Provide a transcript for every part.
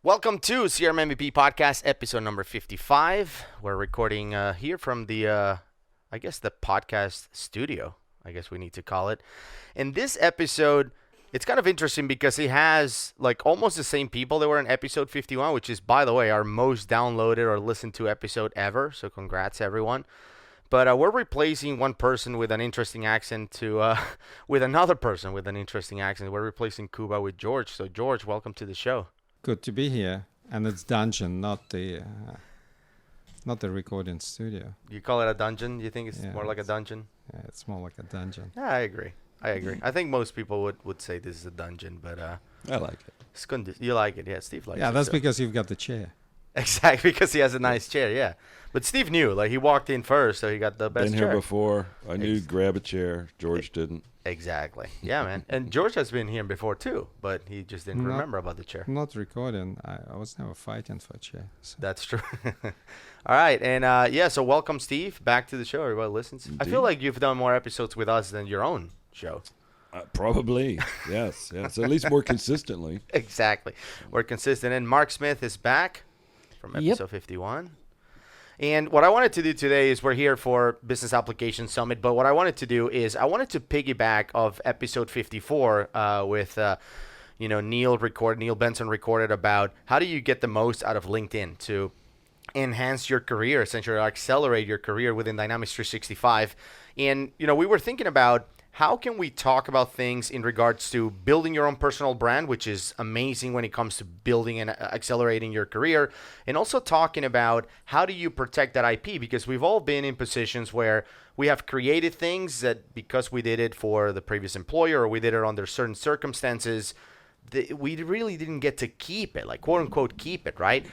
Welcome to CRM MVP Podcast, episode number 55. We're recording here from the podcast studio, I guess we need to call it. In this episode, it's kind of interesting because it has like almost the same people that were in episode 51, which is, by the way, our most downloaded or listened to episode ever. So congrats, everyone. But we're replacing one person with an interesting accent with another person with an interesting accent. We're replacing Cuba with George. So George, welcome to the show. Good to be here, and it's dungeon, not the recording studio. You call it a dungeon? You think it's more like a dungeon? Yeah, it's more like a dungeon. Yeah, I agree. I think most people would say this is a dungeon, but I like it. It's good. You like it, yeah? Steve likes it. Yeah, that's because you've got the chair. Exactly, because he has a nice chair, yeah. But Steve knew, like he walked in first, so he got the best chair. Been here before. I knew grab a chair. George didn't. Exactly. Yeah, man. And George has been here before too, but he just didn't remember about the chair. Not recording. I was never fighting for a chair. So. That's true. All right, and so welcome, Steve, back to the show. Everybody listens. Indeed. I feel like you've done more episodes with us than your own show. Probably, yes. At least more consistently. Exactly. We're consistent. And Mark Smith is back from episode 51. And what I wanted to do today is we're here for Business Application Summit, but what I wanted to do is I wanted to piggyback of episode 54 with Neil Benson recorded about how do you get the most out of LinkedIn to enhance your career, essentially accelerate your career within Dynamics 365. And, we were thinking about how can we talk about things in regards to building your own personal brand, which is amazing when it comes to building and accelerating your career, and also talking about how do you protect that IP, because we've all been in positions where we have created things that because we did it for the previous employer or we did it under certain circumstances, we really didn't get to keep it, like quote unquote keep it, right?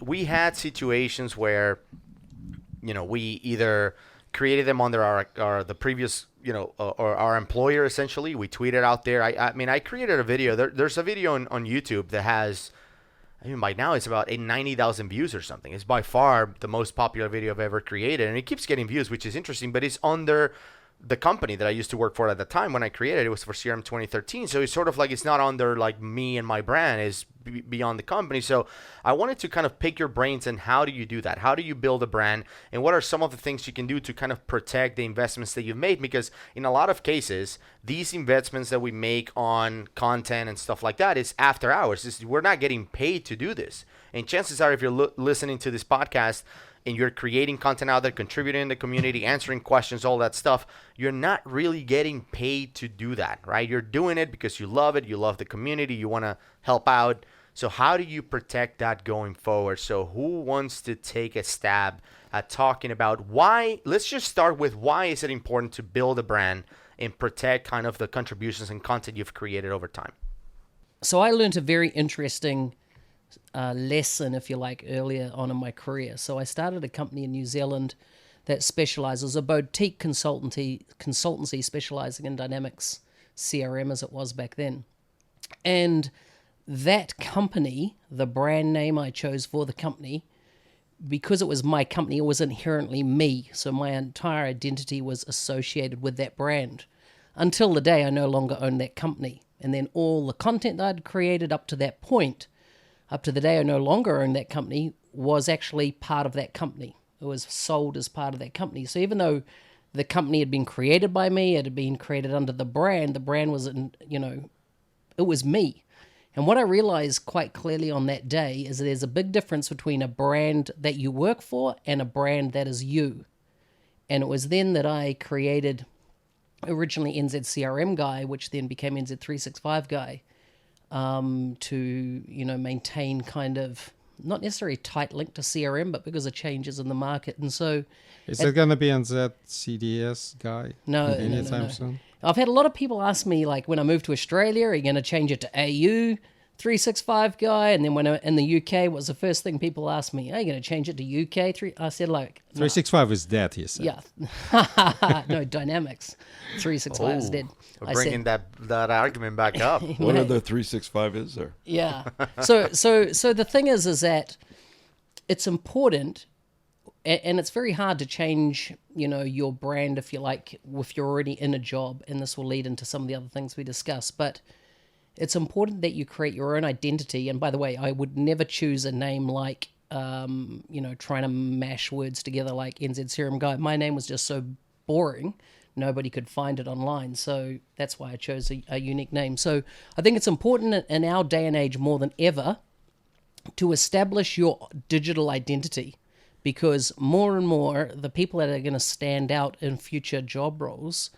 We had situations where, we either created them under the previous, or our employer, essentially. We tweeted out there. I created a video. There's a video on YouTube that has, by now it's about 90,000 views or something. It's by far the most popular video I've ever created, and it keeps getting views, which is interesting, but it's under the company that I used to work for at the time when I created it. It was for CRM 2013. So it's sort of like it's not under like me and my brand, is beyond the company. So I wanted to kind of pick your brains and how do you do that? How do you build a brand? And what are some of the things you can do to kind of protect the investments that you've made? Because in a lot of cases, these investments that we make on content and stuff like that is after hours. We're not getting paid to do this. And chances are, if you're listening to this podcast, and you're creating content out there, contributing in the community, answering questions, all that stuff, you're not really getting paid to do that, right? You're doing it because you love it, you love the community, you want to help out. So how do you protect that going forward? So who wants to take a stab at talking about why? Let's just start with why is it important to build a brand and protect kind of the contributions and content you've created over time? So I learned a very interesting lesson, if you like, earlier on in my career. So I started a company in New Zealand that specializes, a boutique consultancy specializing in Dynamics CRM as it was back then. And that company, the brand name I chose for the company, because it was my company, it was inherently me. So my entire identity was associated with that brand until the day I no longer owned that company. And then all the content I'd created up to that point, up to the day I no longer owned that company, was actually part of that company. It was sold as part of that company. So even though the company had been created by me, it had been created under the brand was, it was me. And what I realized quite clearly on that day is that there's a big difference between a brand that you work for and a brand that is you. And it was then that I created originally NZ Guy, which then became NZ 365 Guy, to maintain kind of not necessarily a tight link to CRM, but because of changes in the market. And so, is it going to be on that CDS Guy? No, anytime soon. I've had a lot of people ask me, like, when I moved to Australia, are you going to change it to AU 365 Guy? And then when I'm in the UK, what's the first thing people ask me? Are you going to change it to UK 3? I said, like, 365 is dead, he said. Yeah. No, Dynamics 365 is dead. We're bringing that argument back up. What other 365 is there? Yeah. So the thing is that it's important, and it's very hard to change, your brand, if you like, if you're already in a job, and this will lead into some of the other things we discuss. But it's important that you create your own identity. And by the way, I would never choose a name like, trying to mash words together like NZ CRM Guy. My name was just so boring. Nobody could find it online. So that's why I chose a unique name. So I think it's important in our day and age more than ever to establish your digital identity, because more and more the people that are going to stand out in future job roles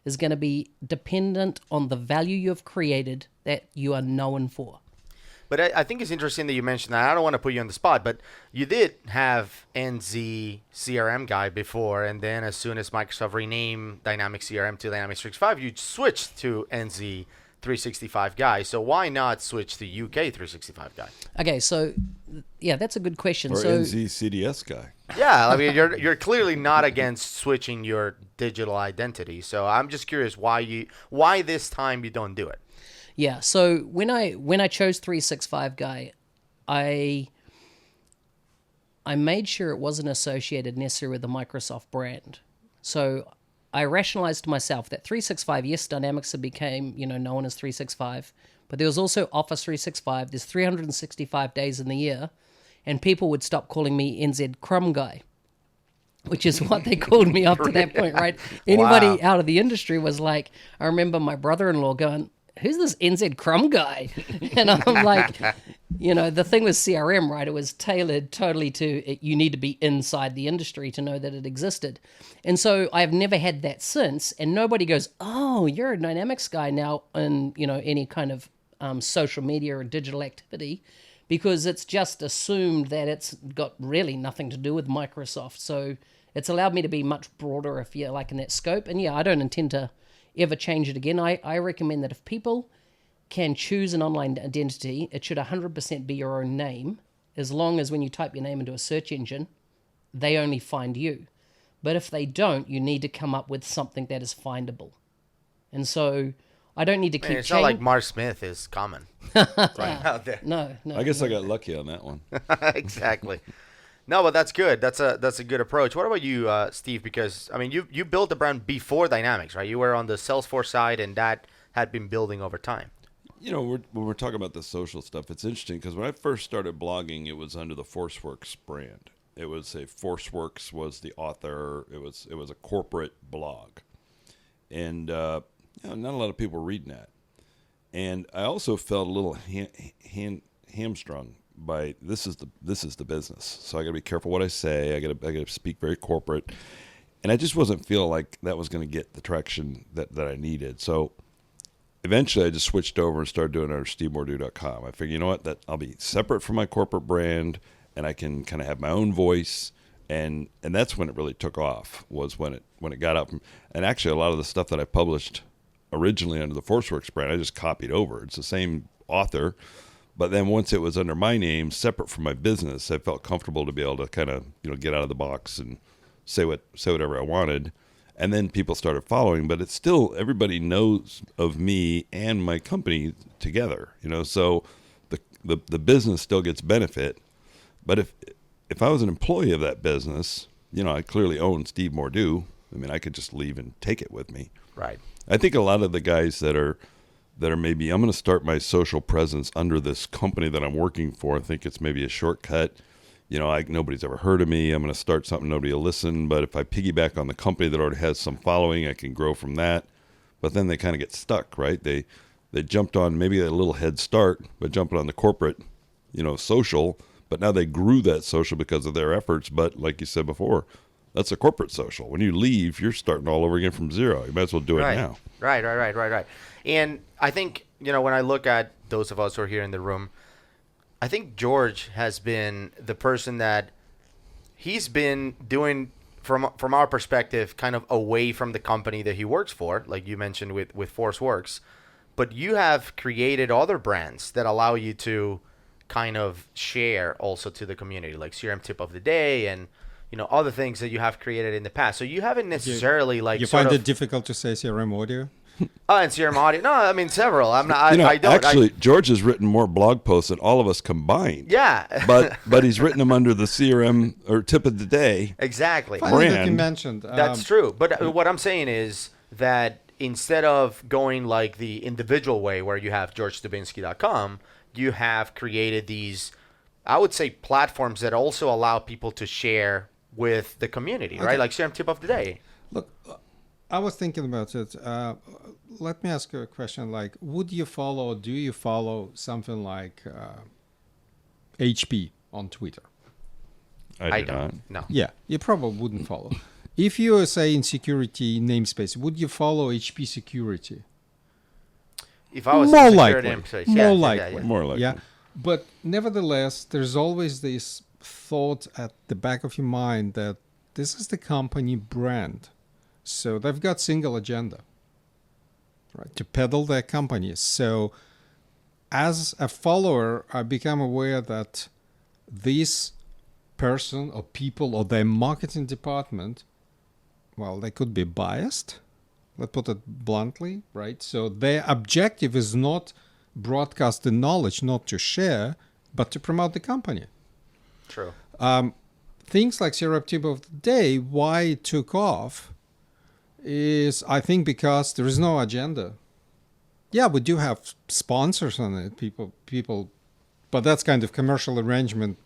is going to be dependent on the value you've created that you are known for. But I think it's interesting that you mentioned that. I don't want to put you on the spot, but you did have NZ CRM Guy before, and then as soon as Microsoft renamed Dynamics CRM to Dynamics 365, you switched to NZ 365 Guy. So why not switch to UK 365 Guy? Okay, so yeah, that's a good question. Or So NZ CDS Guy. Yeah, I mean, you're clearly not against switching your digital identity. So I'm just curious why this time you don't do it. yeah, so when I chose 365 Guy, I made sure it wasn't associated necessarily with the Microsoft brand. So I rationalized to myself that 365, yes, Dynamics had became, known as 365, but there was also Office 365. There's 365 days in the year, and people would stop calling me NZ Crumb Guy, which is what they called me up to that point, right? Anybody Wow. out of the industry was like, I remember my brother-in-law going, who's this NZ Crumb Guy? And I'm like, the thing with CRM, right? It was tailored totally to it. You need to be inside the industry to know that it existed. And so I've never had that since. And nobody goes, oh, you're a Dynamics guy now in, any kind of social media or digital activity, because it's just assumed that it's got really nothing to do with Microsoft. So it's allowed me to be much broader, if you like, in that scope. And yeah, I don't intend to ever change it again. I recommend that if people can choose an online identity, it should 100% be your own name, as long as when you type your name into a search engine, they only find you. But if they don't, you need to come up with something that is findable. And so I don't need to keep It's not like Mark Smith is common right out there. No. I guess I got lucky on that one. Exactly. No, but that's good. That's a good approach. What about you, Steve? Because I mean, you built the brand before Dynamics, right? You were on the Salesforce side, and that had been building over time. When we're talking about the social stuff, it's interesting because when I first started blogging, it was under the ForceWorks brand. It was ForceWorks was the author. It was a corporate blog, and not a lot of people were reading that. And I also felt a little hamstrung by this is the business, so I got to be careful what I say. I got to speak very corporate, and I just wasn't feeling like that was going to get the traction that I needed. So eventually, I just switched over and started doing it under SteveMordew.com. I figured, you know what, that I'll be separate from my corporate brand, and I can kind of have my own voice, and that's when it really took off. Was when it got up, and actually a lot of the stuff that I published originally under the ForceWorks brand, I just copied over. It's the same author. But then once it was under my name, separate from my business, I felt comfortable to be able to kind of, get out of the box and say whatever I wanted. And then people started following, but it's still, everybody knows of me and my company together, so the business still gets benefit. But if I was an employee of that business, I clearly own Steve Mordew. I mean, I could just leave and take it with me. Right. I think a lot of the guys that are maybe, I'm going to start my social presence under this company that I'm working for. I think it's maybe a shortcut. Nobody's ever heard of me. I'm going to start something, nobody will listen. But if I piggyback on the company that already has some following, I can grow from that. But then they kind of get stuck, right? They jumped on maybe a little head start, but jumping on the corporate, social. But now they grew that social because of their efforts. But like you said before, that's a corporate social. When you leave, you're starting all over again from zero. You might as well do it now. Right. And I think, when I look at those of us who are here in the room, I think George has been the person that he's been doing from our perspective, kind of away from the company that he works for, like you mentioned with ForceWorks. But you have created other brands that allow you to kind of share also to the community, like CRM Tip of the Day and other things that you have created in the past. So you haven't necessarily You find it difficult to say CRM audio? And CRM audio. No, I mean several. I'm not. I don't. Actually, George has written more blog posts than all of us combined. Yeah. but he's written them under the CRM or Tip of the Day. Exactly. Funny that you Brand. mentioned. That's true. But what I'm saying is that instead of going like the individual way where you have georgestubinsky.com, you have created these, I would say, platforms that also allow people to share with the community, right? Like CRM tip of the day. Look, I was thinking about it. Let me ask you a question. Like, do you follow something like HP on Twitter? I do not. No. Yeah, you probably wouldn't follow. If you are, say, in security namespace, would you follow HP security? If I was More in security likely. namespace, More yeah, likely. yeah. More likely. Yeah, but nevertheless, there's always this thought at the back of your mind that this is the company brand. So they've got single agenda, right, to peddle their company. So as a follower, I become aware that this person or people or their marketing department, well, they could be biased. Let's put it bluntly, right? So their objective is not broadcast the knowledge, not to share, but to promote the company. True. Things like CRM Tip of the Day, why it took off is, I think, because there is no agenda. Yeah, we do have sponsors on it, people, but that's kind of commercial arrangement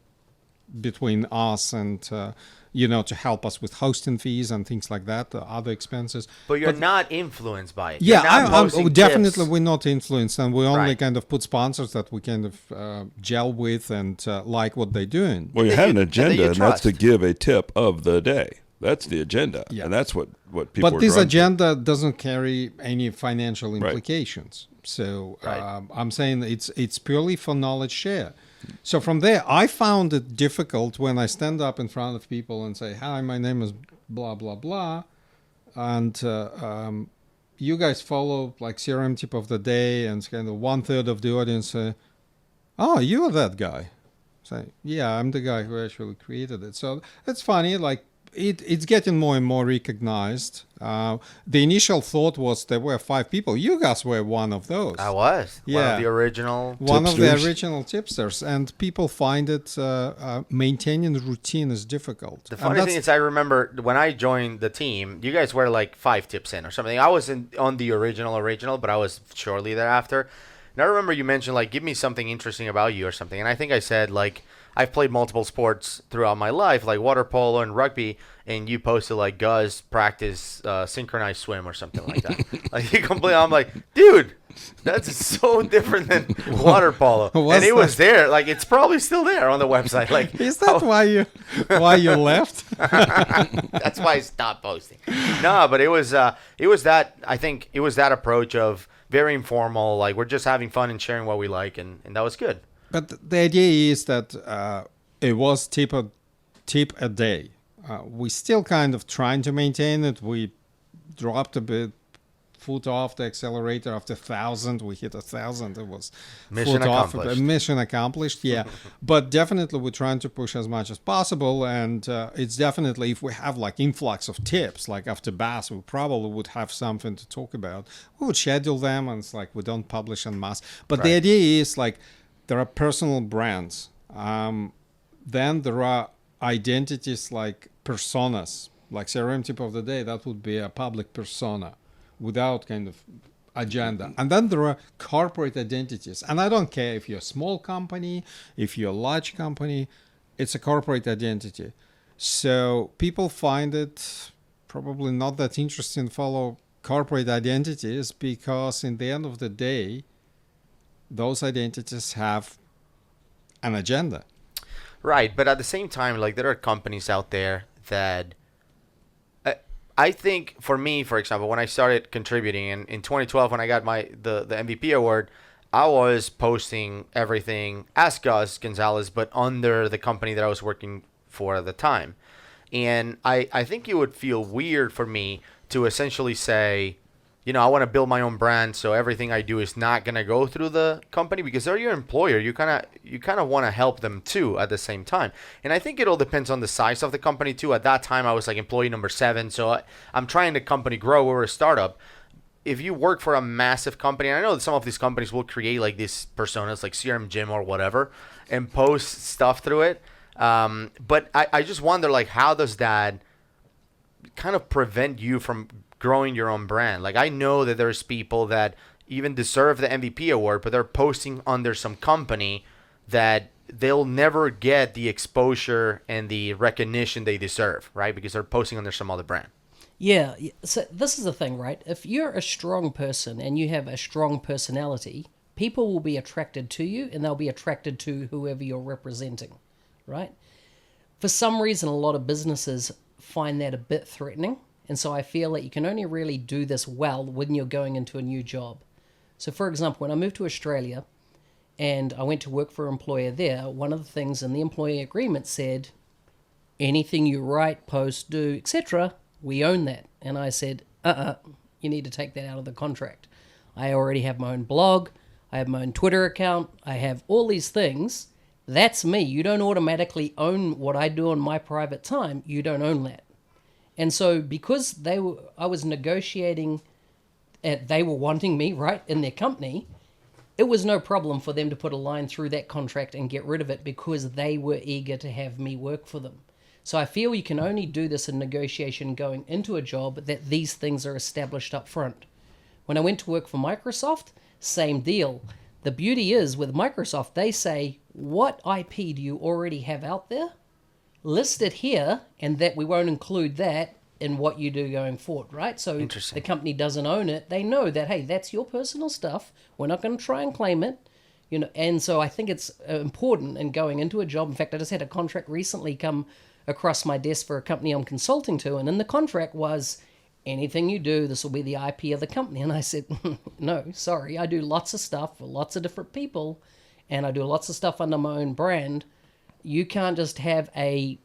between us and, to help us with hosting fees and things like that, other expenses. But you're not influenced by it. Yeah, You're not posting definitely tips. we're not influenced, and we only Right. kind of put sponsors that we kind of gel with and like what they're doing. Well, you that had you- an and that agenda, you and that's to trust. give a tip of the day. That's the agenda, Yeah. and that's what people. But are this drawn to. agenda doesn't carry any financial Right. implications. So Right. I'm saying it's purely for knowledge share. So from there, I found it difficult when I stand up in front of people and say, "Hi, my name is blah blah blah," and you guys follow like CRM tip of the day, and it's kind of 1/3 of the audience say, "Oh, you're that guy." Say, "Yeah, I'm the guy who actually created it." So it's funny, like. It's getting more and more recognized. The initial thought was there were 5 people. You guys were one of those. I was. One Yeah. of the original. One of the Tipsters. original tipsters. And people find it maintaining the routine is difficult. The And funny that's- thing is, I remember when I joined the team, you guys were like 5 tips in or something. I wasn't on the original, but I was shortly thereafter. And I remember you mentioned, like, give me something interesting about you or something. And I think I said, like, I've played multiple sports throughout my life, like water polo and rugby, and you posted, like, Gus practice synchronized swim or something like that. Like, you completely, I'm like, dude, that's so different than water polo. What's And it was that? there. Like, it's probably still there on the website. Like, Is that why you left? that's why I stopped posting. No, but it was that, I think it was that approach of very informal, like we're just having fun and sharing what we like, and that was good. But the idea is that it was tip a day. We still kind of trying to maintain it. We dropped a bit, foot off the accelerator after 1,000. We hit 1,000. It was Mission foot off, accomplished. mission accomplished. Yeah, but definitely we're trying to push as much as possible. And it's definitely, if we have like influx of tips, like after BAS, we probably would have something to talk about. We would schedule them, and it's like we don't publish en masse. But the Right. idea is like, there are personal brands. Then there are identities like personas, like CRM tip of the day. That would be a public persona without kind of agenda. And then there are corporate identities. And I don't care if you're a small company, if you're a large company, it's a corporate identity. So people find it probably not that interesting to follow corporate identities because in the end of the day, those identities have an agenda. Right, but at the same time, like there are companies out there that I think for me, for example, when I started contributing in 2012, when I got the MVP award, I was posting everything as Gus Gonzalez, but under the company that I was working for at the time. And I think it would feel weird for me to essentially say, I want to build my own brand, so everything I do is not gonna go through the company because they're your employer. You kind of want to help them too at the same time. And I think it all depends on the size of the company too. At that time, I was like employee number 7, so I'm trying the company grow. We're a startup. If you work for a massive company, and I know that some of these companies will create like these personas, like CRM Gym or whatever, and post stuff through it. But I just wonder, like, how does that kind of prevent you from growing your own brand. Like, I know that there's people that even deserve the MVP award, but they're posting under some company that they'll never get the exposure and the recognition they deserve, right? Because they're posting under some other brand. Yeah. So this is the thing, right? If you're a strong person and you have a strong personality, people will be attracted to you and they'll be attracted to whoever you're representing, right? For some reason, a lot of businesses find that a bit threatening. And so I feel that you can only really do this well when you're going into a new job. So for example, when I moved to Australia and I went to work for an employer there, one of the things in the employee agreement said, anything you write, post, do, etc., we own that. And I said, you need to take that out of the contract. I already have my own blog. I have my own Twitter account. I have all these things. That's me. You don't automatically own what I do in my private time. You don't own that. And so because I was negotiating, they were wanting me, right, in their company, it was no problem for them to put a line through that contract and get rid of it because they were eager to have me work for them. So I feel you can only do this in negotiation going into a job that these things are established up front. When I went to work for Microsoft, same deal. The beauty is with Microsoft, they say, what IP do you already have out there? List it here, and that we won't include that in what you do going forward, right? So the company doesn't own it. They know that, hey, that's your personal stuff. We're not going to try and claim it. And so I think it's important in going into a job. In fact, I just had a contract recently come across my desk for a company I'm consulting to, and in the contract was, anything you do, this will be the IP of the company. And I said, no, sorry, I do lots of stuff for lots of different people, and I do lots of stuff under my own brand. You can't just have a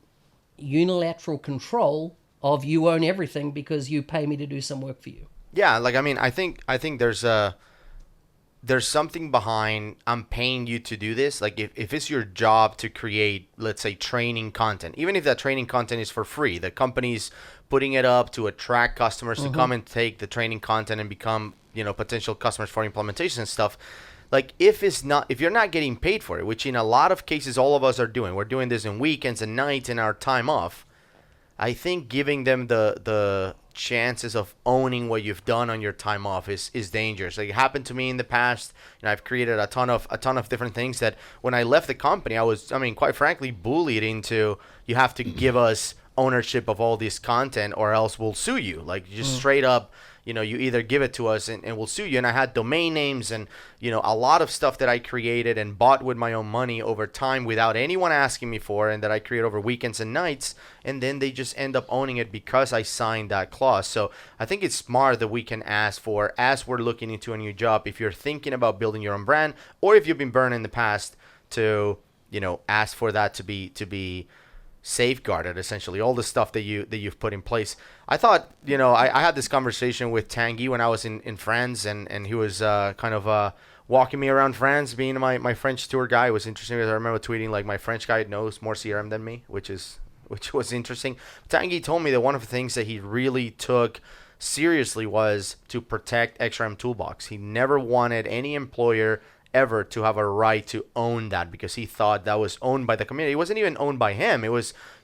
unilateral control of you own everything because you pay me to do some work for you. Yeah, like, I mean, I think there's something behind I'm paying you to do this. Like, if it's your job to create, let's say, training content, even if that training content is for free, the company's putting it up to attract customers to come and take the training content and become, potential customers for implementation and stuff. Like, if you're not getting paid for it, which in a lot of cases all of us are doing, we're doing this in weekends and nights in our time off, I think giving them the chances of owning what you've done on your time off is dangerous. Like, it happened to me in the past. I've created a ton of different things that when I left the company, I was, quite frankly, bullied into, you have to give us ownership of all this content or else we'll sue you. Like, just straight up, you either give it to us and we'll sue you. And I had domain names and, a lot of stuff that I created and bought with my own money over time without anyone asking me for, and that I create over weekends and nights. And then they just end up owning it because I signed that clause. So I think it's smart that we can ask for, as we're looking into a new job, if you're thinking about building your own brand, or if you've been burned in the past, to, ask for that to be safeguarded, essentially, all the stuff that you've put in place. I thought, I had this conversation with Tanguy when I was in France, and he was kind of walking me around France, being my French tour guy. It was interesting because I remember tweeting, like, my French guy knows more CRM than me, which was interesting. Tanguy told me that one of the things that he really took seriously was to protect XRM Toolbox. He never wanted any employer ever to have a right to own that, because he thought that was owned by the community. It wasn't even owned by him.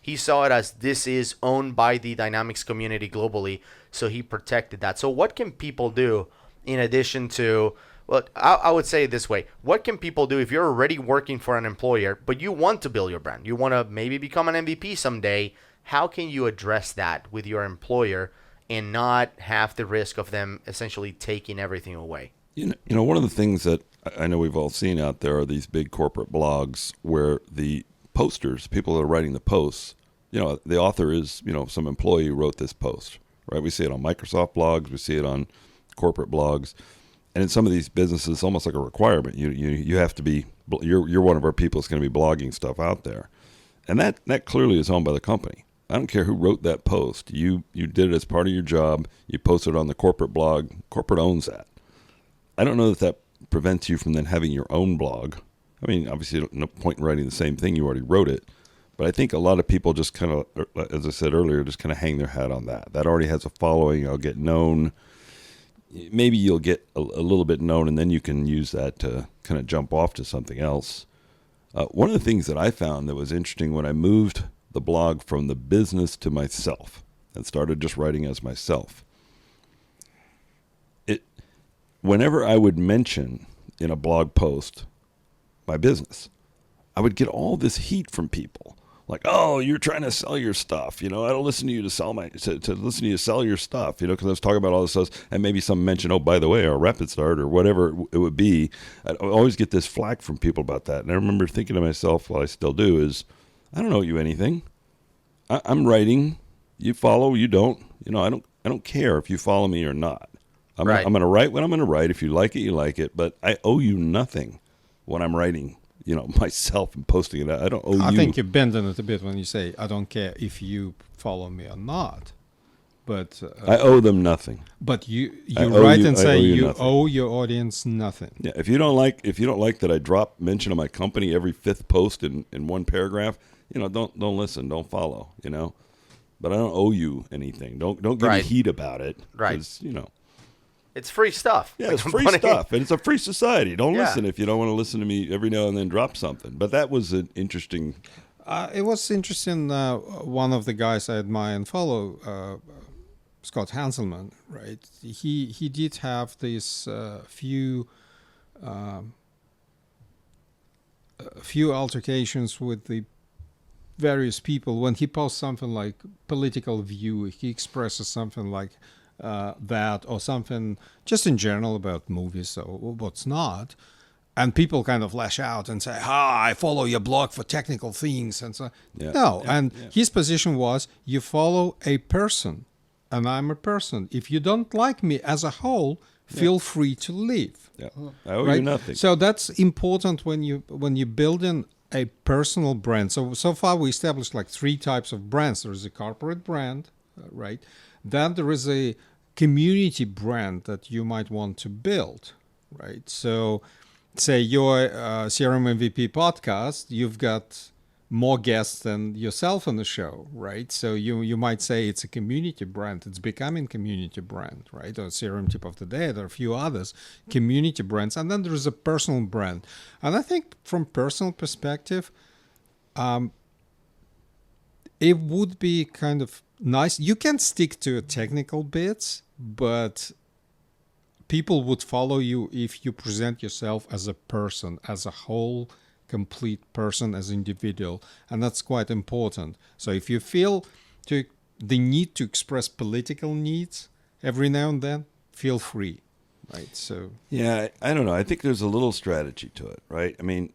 He saw it as, this is owned by the Dynamics community globally, so he protected that. So what can people do in addition to, well, I would say it this way. What can people do if you're already working for an employer, but you want to build your brand? You want to maybe become an MVP someday. How can you address that with your employer and not have the risk of them essentially taking everything away? One of the things that I know we've all seen out there are these big corporate blogs where the posters, people that are writing the posts, the author is, some employee who wrote this post, right? We see it on Microsoft blogs, we see it on corporate blogs, and in some of these businesses, it's almost like a requirement. You have to be, you're one of our people that's going to be blogging stuff out there, and that clearly is owned by the company. I don't care who wrote that post. You did it as part of your job. You posted it on the corporate blog. Corporate owns that. I don't know that prevents you from then having your own blog. I mean, obviously, no point in writing the same thing. You already wrote it. But I think a lot of people just kind of, as I said earlier, just kind of hang their hat on that. That already has a following. I'll get known. Maybe you'll get a little bit known, and then you can use that to kind of jump off to something else. One of the things that I found that was interesting when I moved the blog from the business to myself and started just writing as myself, whenever I would mention in a blog post my business, I would get all this heat from people. Like, oh, you're trying to sell your stuff. I don't listen to you to listen to you sell your stuff, because I was talking about all this stuff, and maybe some mention, oh, by the way, our Rapid Start or whatever it would be. I always get this flack from people about that. And I remember thinking to myself, well, I still do, is I don't owe you anything. I'm writing. You follow, you don't. I don't care if you follow me or not. I'm going to write what I'm going to write. If you like it, you like it. But I owe you nothing when I'm writing. Myself and posting it. I don't owe you. I think you bend on it a bit when you say, I don't care if you follow me or not. But I owe them nothing. But you write and say you owe your audience nothing. Yeah, if you don't like that I drop mention of my company every fifth post in one paragraph, don't listen, don't follow, But I don't owe you anything. Don't give me heat about it. Right. It's free stuff. Yeah, it's free stuff, and it's a free society. Don't listen if you don't want to listen to me every now and then drop something. But that was an interesting. It was interesting. One of the guys I admire and follow, Scott Hanselman, right? He did have these few altercations with the various people when he posts something like political view. He expresses something like. That or something just in general about movies or what's not, and people kind of lash out and say, I follow your blog for technical things and so his position was, you follow a person and I'm a person. If you don't like me as a whole, feel free to leave. I owe you nothing. So that's important when you build in a personal brand. So far we established like 3 types of brands. There is a corporate brand, right? Then there is a community brand that you might want to build, right? So say your CRM MVP podcast, you've got more guests than yourself on the show, right? So you might say it's a community brand. It's becoming community brand, right? Or CRM tip of the day. There are a few others, community brands. And then there's a personal brand. And I think from personal perspective, it would be kind of nice. You can stick to technical bits, but people would follow you if you present yourself as a person, as a whole, complete person, as an individual. And that's quite important. So if you feel the need to express political needs every now and then, feel free, right? So yeah, I don't know. I think there's a little strategy to it, right? I mean,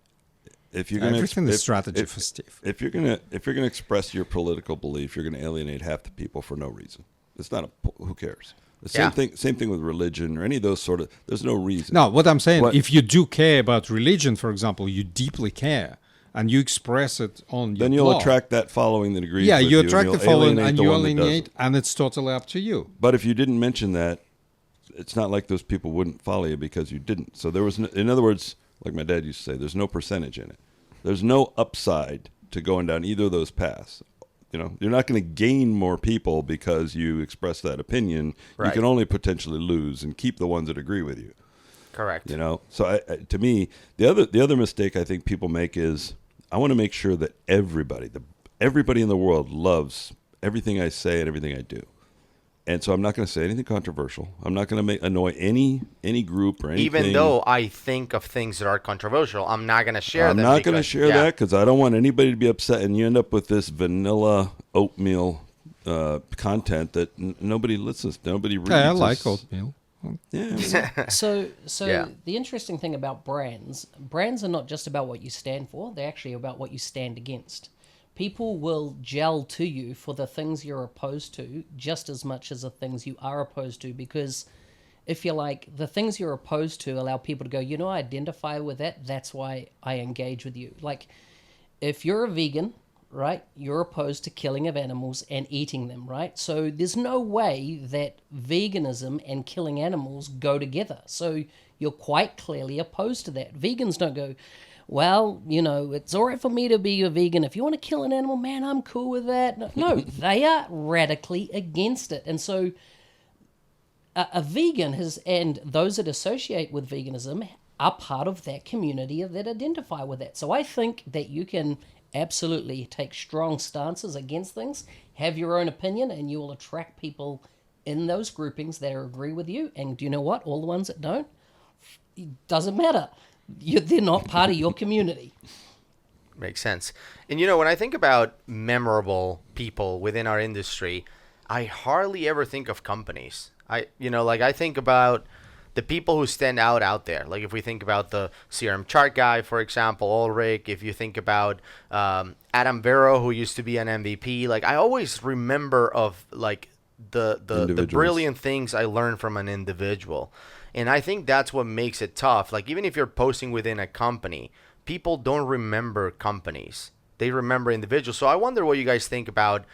if you're going everything is strategy for Steve. If you're going to express your political belief, you're going to alienate half the people for no reason. It's not who cares. The same thing with religion or any of those sort of. There's no reason. No, what I'm saying, if you do care about religion, for example, you deeply care, and you express it on your then you'll blog. Attract that following that agrees. Yeah, with you attract the following, and you alienate, and it's totally up to you. But if you didn't mention that, it's not like those people wouldn't follow you because you didn't. So there was, in other words, like my dad used to say, there's no percentage in it. There's no upside to going down either of those paths. You're not going to gain more people because you express that opinion. Right. You can only potentially lose and keep the ones that agree with you. Correct. So to me, the other mistake I think people make is I want to make sure that everybody in the world loves everything I say and everything I do. And so I'm not going to say anything controversial. I'm not going to annoy any group or anything. Even though I think of things that are controversial, I'm not going to share them. I'm not going to share that because I don't want anybody to be upset, and you end up with this vanilla oatmeal content that nobody listens to. Nobody reads. I like oatmeal. Yeah. So the interesting thing about brands are not just about what you stand for. They're actually about what you stand against. People will gel to you for the things you're opposed to just as much as the things you are opposed to, because if you're like, the things you're opposed to allow people to go, I identify with that, that's why I engage with you. Like, if you're a vegan, right, you're opposed to killing of animals and eating them, right? So there's no way that veganism and killing animals go together. So you're quite clearly opposed to that. Vegans don't go, well, it's all right for me to be a vegan. If you want to kill an animal, man, I'm cool with that. No, they are radically against it. And so a vegan and those that associate with veganism are part of that community that identify with that. So I think that you can absolutely take strong stances against things, have your own opinion, and you will attract people in those groupings that agree with you. And do you know what? All the ones that don't, it doesn't matter. They're not part of your community. Makes sense. And when I think about memorable people within our industry, I hardly ever think of companies. I think about the people who stand out there. Like if we think about the CRM chart guy, for example, Ulrich, if you think about Adam Vero, who used to be an MVP, like I always remember of like the brilliant things I learned from an individual. And I think that's what makes it tough. Like even if you're posting within a company, people don't remember companies. They remember individuals. So I wonder what you guys think about,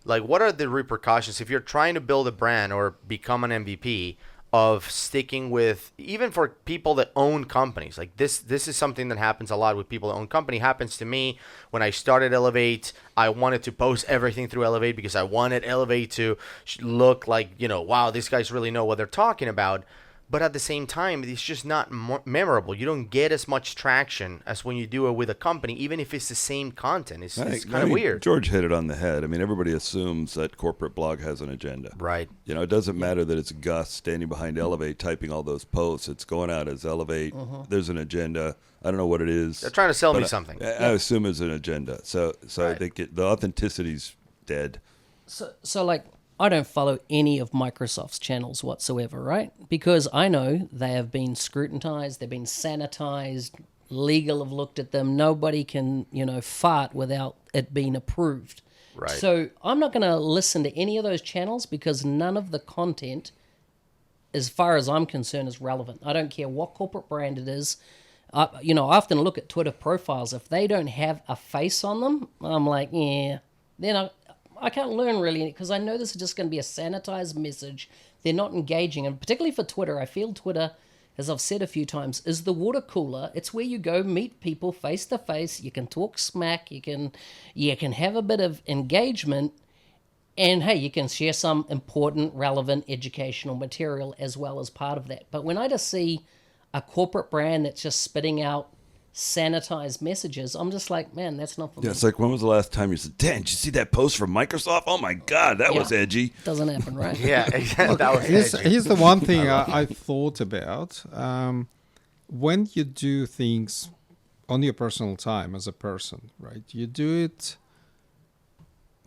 like what are the repercussions if you're trying to build a brand or become an MVP of sticking with, even for people that own companies. Like this is something that happens a lot with people that own company. Happens to me when I started Elevate. I wanted to post everything through Elevate because I wanted Elevate to look like, wow, these guys really know what they're talking about. But at the same time, it's just not memorable. You don't get as much traction as when you do it with a company, even if it's the same content. It's kind of weird. George hit it on the head. I mean, everybody assumes that corporate blog has an agenda. Right. It doesn't matter that it's Gus standing behind Elevate typing all those posts. It's going out as Elevate. There's an agenda. I don't know what it is. They're trying to sell me something. I assume it's an agenda. So right. I think the authenticity's dead. So like, I don't follow any of Microsoft's channels whatsoever, right? Because I know they have been scrutinized, they've been sanitized, legal have looked at them. Nobody can, fart without it being approved. Right. So I'm not going to listen to any of those channels because none of the content, as far as I'm concerned, is relevant. I don't care what corporate brand it is. I often look at Twitter profiles. If they don't have a face on them, I'm like, yeah, then I can't learn really, because I know this is just going to be a sanitized message. They're not engaging, and particularly for Twitter, I feel Twitter, as I've said a few times, is the water cooler. It's where you go meet people face to face. You can talk smack. You can have a bit of engagement, and hey, you can share some important, relevant, educational material as well as part of that. But when I just see a corporate brand that's just spitting out sanitized messages, I'm just like, man, that's not for me. It's like, when was the last time you said, Dan, did you see that post from Microsoft? Oh my God, that was edgy. Doesn't happen, right? Yeah, exactly. That was edgy. Here's the one thing I thought about. When you do things on your personal time as a person, right? You do it,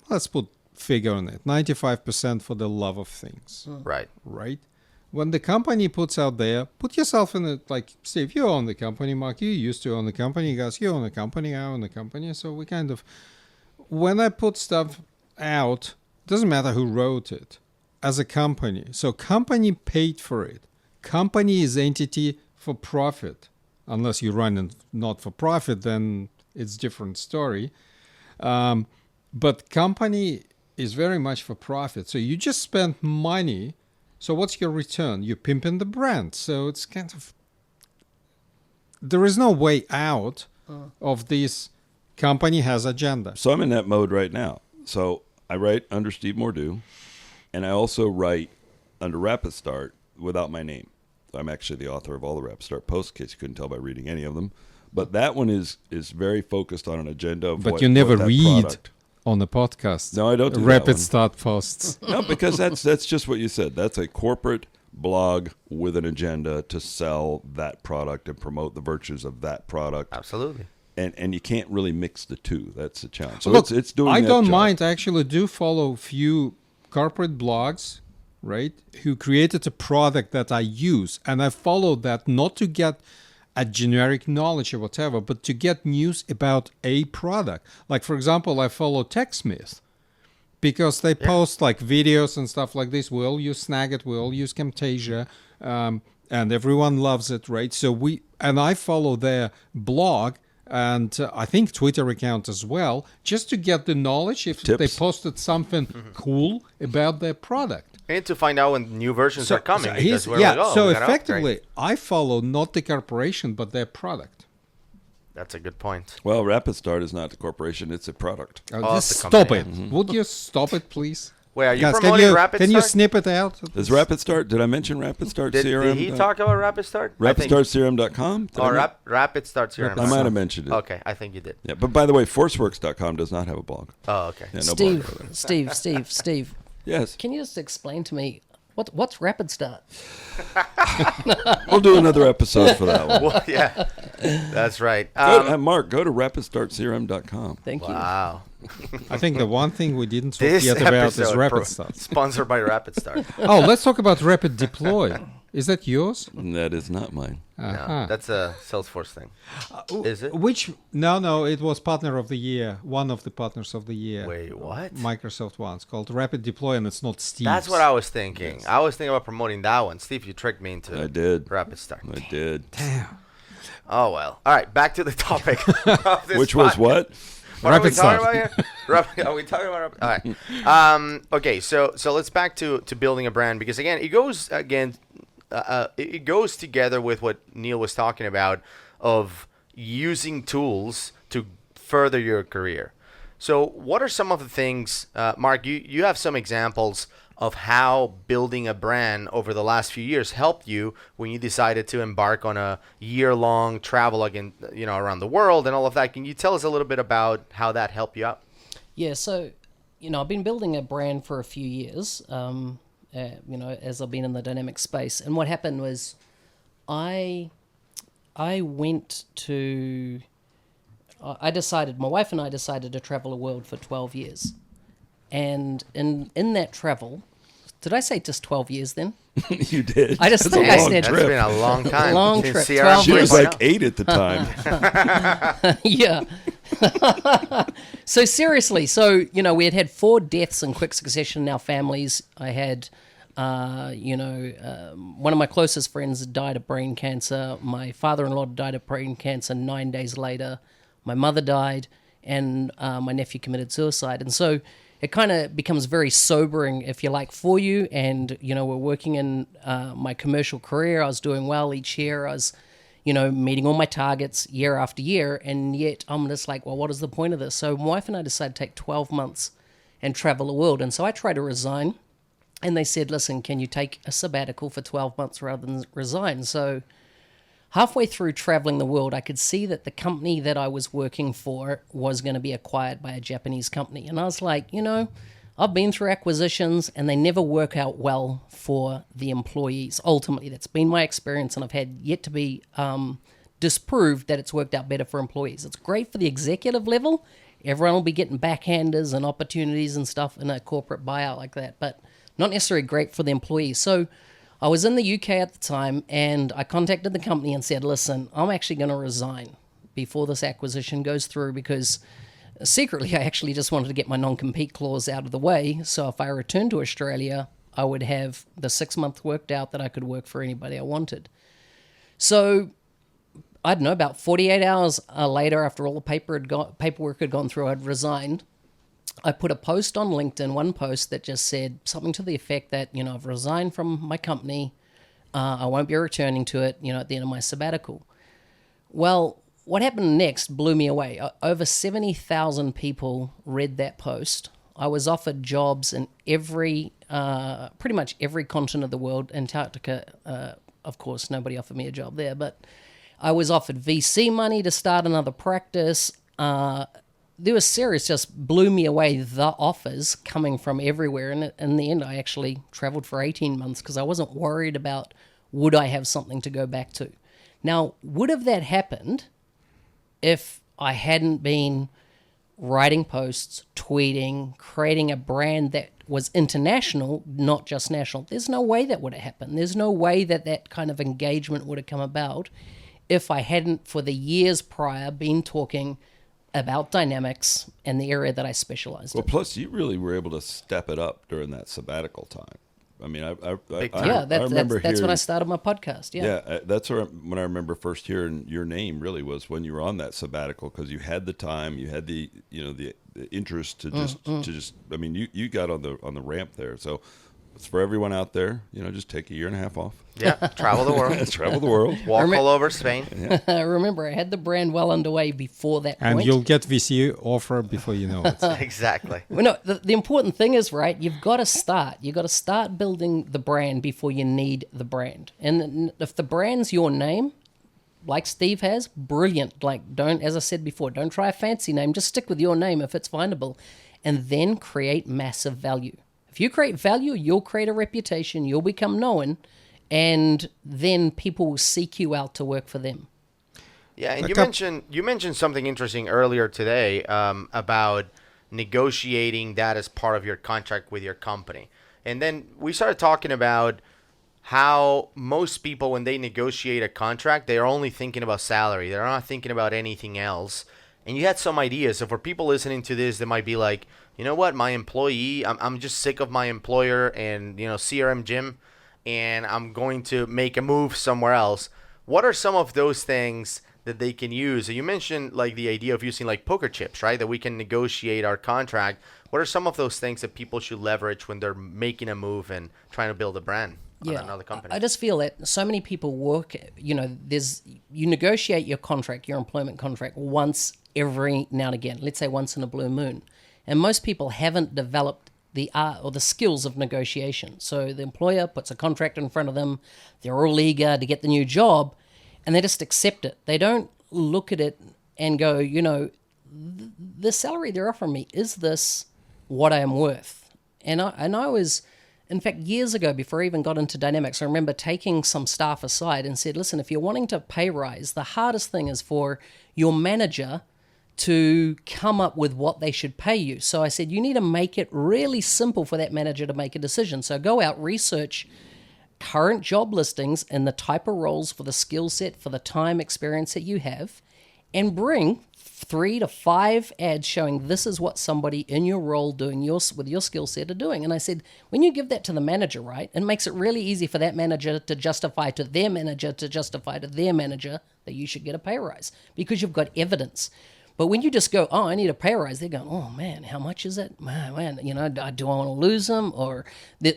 let's put figure on it, 95% for the love of things. Right. Right? When the company puts out there, put yourself in it, like, Steve, you own the company, Mark, you used to own the company, guys, you own the company, I own the company. So we kind of, when I put stuff out, doesn't matter who wrote it, as a company. So company paid for it. Company is entity for profit. Unless you run it not for profit, then it's different story. But company is very much for profit. So you just spend money. So what's your return? You're pimping the brand. So it's kind of, there is no way out of this. Company has agenda. So I'm in that mode right now. So I write under Steve Mordew, and I also write under Rapid Start without my name. I'm actually the author of all the Rapid Start posts, in case you couldn't tell by reading any of them. But that one is very focused on an agenda of but what, you never what read product. On the podcast. No, I don't do Rapid that one. Start posts. No, because that's just what you said. That's a corporate blog with an agenda to sell that product and promote the virtues of that product. Absolutely. And you can't really mix the two. That's the challenge. So Look, it's doing I that don't job. mind. I actually do follow few corporate blogs, right, who created a product that I use. And I follow that not to get a generic knowledge or whatever, but to get news about a product. Like, for example, I follow TechSmith because they post like videos and stuff like this. We'll use Snagit, we'll use Camtasia, and everyone loves it, right? So I follow their blog and I think Twitter account as well, just to get the knowledge if Tips. they posted something cool about their product. And to find out when new versions are coming. Because we're yeah, like, oh, so we gotta effectively, upgrade. I follow not the corporation, but their product. That's a good point. Well, Rapid Start is not the corporation; it's a product. Oh, Just it's the stop company. it. Would you stop it, please? Wait, are you Guys, promoting Rapid can Start? you snip it out? Is Rapid Start? Did I mention Rapid Start Did CRM? he talk about Rapid Start? I think- RapidStartCRM.com? Did I Or men- Rapid Start CRM. I might have mentioned it. Okay, I think you did. Yeah, but by the way, ForceWorks.com does not have a blog. Oh, okay. Yeah, no blog over there. Steve. Yes. Can you just explain to me what's Rapid Start? We'll do another episode for that one. Well, yeah, that's right. Mark, go to rapidstartcrm.com. Thank you. Wow. I think the one thing we didn't talk This yet about is episode Rapid Start. sponsored by Rapid Start. Oh, let's talk about Rapid Deploy. Is that yours? That is not mine. No, that's a Salesforce thing. Is it? No, it was Partner of the Year, one of the Partners of the Year. Wait, what? Microsoft ones called Rapid Deploy, and it's not Steve's. That's what I was thinking. Yes. I was thinking about promoting that one. Steve, you tricked me into I did. Rapid Start. I did. Damn. Oh, well. All right, back to the topic. Of this Which was podcast. what? What are we Rapid talking Start. about here? Are we talking about? All right. Okay. So let's back to building a brand, because again, it goes together with what Neil was talking about of using tools to further your career. So what are some of the things, Mark? You have some examples of how building a brand over the last few years helped you when you decided to embark on a year-long travel again, around the world and all of that. Can you tell us a little bit about how that helped you out? Yeah, so, I've been building a brand for a few years, as I've been in the dynamic space. And what happened was my wife and I decided to travel the world for 12 years. And in that travel, did I say just 12 years then? You did. I just That's think a I long said- That's trip. been a long time. Long Since trip, CRM 12 She was years. like 8 at the time. Yeah. So seriously, we had 4 deaths in quick succession in our families. I had, one of my closest friends died of brain cancer. My father-in-law died of brain cancer 9 days later. My mother died, and my nephew committed suicide. And so it kind of becomes very sobering, if you like, for you. And, we're working in my commercial career. I was doing well each year. I was, meeting all my targets year after year. And yet I'm just like, well, what is the point of this? So my wife and I decided to take 12 months and travel the world. And so I tried to resign. And they said, listen, can you take a sabbatical for 12 months rather than resign? So halfway through traveling the world, I could see that the company that I was working for was going to be acquired by a Japanese company. And I was like, I've been through acquisitions and they never work out well for the employees. Ultimately, that's been my experience, and I've had yet to be disproved that it's worked out better for employees. It's great for the executive level. Everyone will be getting backhanders and opportunities and stuff in a corporate buyout like that, but not necessarily great for the employees. So I was in the UK at the time, and I contacted the company and said, listen, I'm actually going to resign before this acquisition goes through, because secretly I actually just wanted to get my non-compete clause out of the way. So if I returned to Australia, I would have the 6 month worked out that I could work for anybody I wanted. So I don't know, about 48 hours later, after all the paperwork had gone through, I'd resigned. I put a post on LinkedIn, one post that just said something to the effect that, I've resigned from my company. I won't be returning to it, at the end of my sabbatical. Well, what happened next blew me away. Over 70,000 people read that post. I was offered jobs in pretty much every continent of the world. Antarctica, of course, nobody offered me a job there, but I was offered VC money to start another practice. There was serious, just blew me away, the offers coming from everywhere. And in the end, I actually traveled for 18 months because I wasn't worried about would I have something to go back to. Now, would have that happened if I hadn't been writing posts, tweeting, creating a brand that was international, not just national? There's no way that would have happened. There's no way that that kind of engagement would have come about if I hadn't, for the years prior, been talking about dynamics and the area that I specialized Well, in. plus you really were able to step it up during that sabbatical time. I mean, I remember that's when I hearing- started my podcast. Yeah. that's when I remember first hearing your name. Really was when you were on that sabbatical, because you had the time, you had the interest to just. I mean, you got on the ramp there. So it's for everyone out there. Just take a year and a half off. Yeah, travel the world. Travel the world. Walk all over Spain. Remember, I had the brand well underway before that And point. you'll get VC offer before you know it. Exactly. Well, no, the important thing is, right, you've got to start. You've got to start building the brand before you need the brand. And if the brand's your name, like Steve has, brilliant. Like, as I said before, don't try a fancy name. Just stick with your name if it's findable. And then create massive value. If you create value, you'll create a reputation, you'll become known, and then people will seek you out to work for them. Yeah, and you mentioned something interesting earlier today about negotiating that as part of your contract with your company. And then we started talking about how most people, when they negotiate a contract, they are only thinking about salary. They're not thinking about anything else. And you had some ideas. So for people listening to this, they might be like, you know what, my employee, I'm just sick of my employer and, CRM Jim, and I'm going to make a move somewhere else. What are some of those things that they can use? So you mentioned like the idea of using like poker chips, right? That we can negotiate our contract. What are some of those things that people should leverage when they're making a move and trying to build a brand on another company? I just feel that so many people work, you negotiate your contract, your employment contract once every now and again, let's say once in a blue moon. And most people haven't developed the art or the skills of negotiation. So the employer puts a contract in front of them, they're all eager to get the new job, and they just accept it. They don't look at it and go, the salary they're offering me, is this what I am worth? And I was, in fact, years ago, before I even got into Dynamics, I remember taking some staff aside and said, listen, if you're wanting to pay rise, the hardest thing is for your manager to come up with what they should pay you. So I said, you need to make it really simple for that manager to make a decision. So go out, research current job listings and the type of roles for the skill set, for the time experience that you have, and bring 3 to 5 ads showing this is what somebody in your role doing with your skill set are doing. And I said, when you give that to the manager, right, it makes it really easy for that manager to justify to their manager that you should get a pay rise because you've got evidence. But when you just go, oh, I need a pay rise, they're going, oh, man, how much is it? Man, do I want to lose them? Or,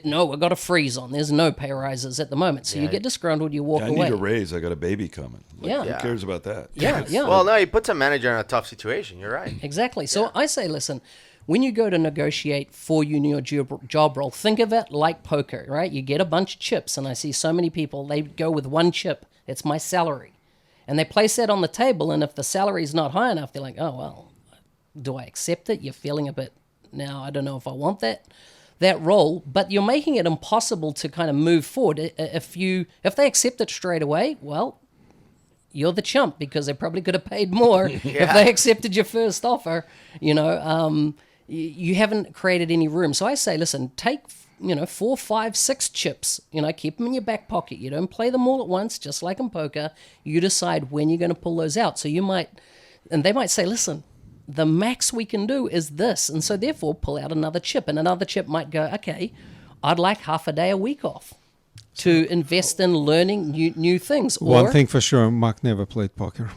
no, we've got a freeze on. There's no pay rises at the moment. So you get disgruntled, you walk away. I need a raise. I got a baby coming. Who cares about that? Yeah. Well, no, it puts a manager in a tough situation. You're right. Exactly. So I say, listen, when you go to negotiate for you in your job role, think of it like poker, right? You get a bunch of chips, and I see so many people, they go with one chip. It's my salary. And they place that on the table, and if the salary is not high enough, they're like, oh, well, do I accept it? You're feeling a bit, now I don't know if I want that role, but you're making it impossible to kind of move forward. If they accept it straight away, well, you're the chump because they probably could have paid more if they accepted your first offer. You haven't created any room. So I say, listen, take 4, 5, 6 chips, keep them in your back pocket. You don't play them all at once, just like in poker. You decide when you're going to pull those out. So they might say, listen, the max we can do is this. And so therefore pull out another chip, and another chip might go, okay, I'd like half a day a week off to invest in learning new things. One thing for sure, Mark never played poker.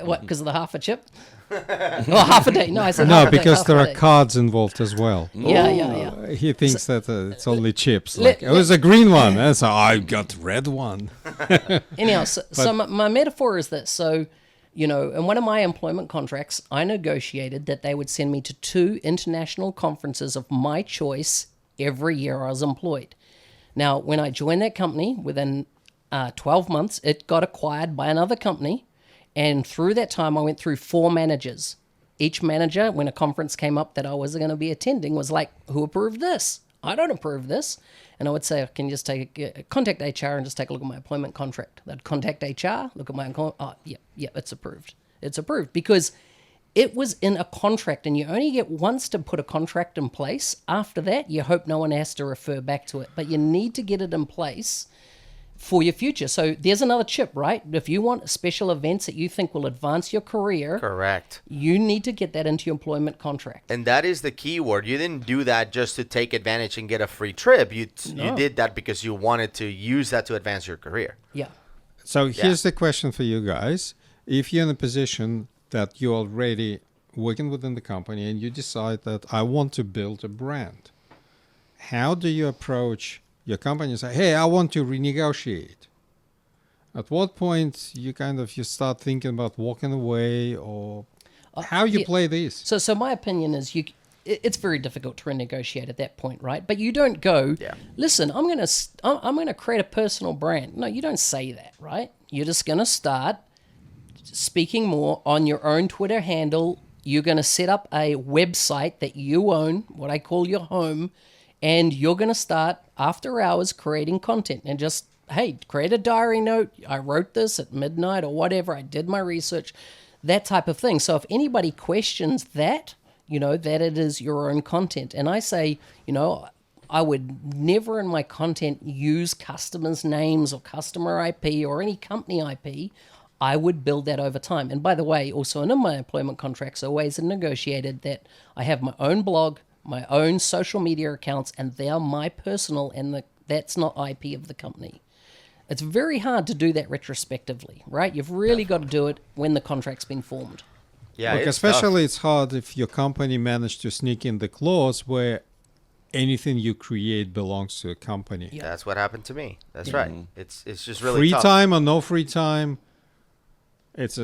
What, because of the half a chip? Well, half a day. No, I said no, because there are cards involved as well. Yeah. He thinks that it's only chips. It was a green one, and so I got red one. Anyhow, so my metaphor is this. So, in one of my employment contracts, I negotiated that they would send me to 2 international conferences of my choice every year I was employed. Now, when I joined that company, within 12 months, it got acquired by another company. And through that time, I went through 4 managers. Each manager, when a conference came up that I was going to be attending, was like, who approved this? I don't approve this. And I would say, can you just contact HR and just take a look at my employment contract? They'd contact HR, look at my, it's approved. It's approved because it was in a contract, and you only get once to put a contract in place. After that, you hope no one has to refer back to it. But you need to get it in place for your future. So there's another chip, right? If you want special events that you think will advance your career, correct, you need to get that into your employment contract. And that is the key word. You didn't do that just to take advantage and get a free trip. You did that because you wanted to use that to advance your career. Yeah. So here's the question for you guys. If you're in a position that you're already working within the company and you decide that I want to build a brand, how do you approach your company and say, hey, I want to renegotiate? At what point you start thinking about walking away, or how you play this? So my opinion is it's very difficult to renegotiate at that point, right? But you don't go, listen, I'm gonna create a personal brand. No, you don't say that, right? You're just gonna start speaking more on your own Twitter handle. You're gonna set up a website that you own, what I call your home, And you're going to start after hours creating content and just, hey, create a diary note. I wrote this at midnight or whatever. I did my research, that type of thing. So if anybody questions that, that it is your own content. And I say, I would never in my content use customers' names or customer IP or any company IP. I would build that over time. And by the way, also in my employment contracts, I always negotiated that I have my own blog, my own social media accounts, and they are my personal, and that's not IP of the company. It's very hard to do that retrospectively, right? You've really got to do it when the contract's been formed. Yeah, Look, especially it's hard if your company managed to sneak in the clause where anything you create belongs to a company. Yeah. That's what happened to me. That's right. It's just really Free tough. time or no free time, it's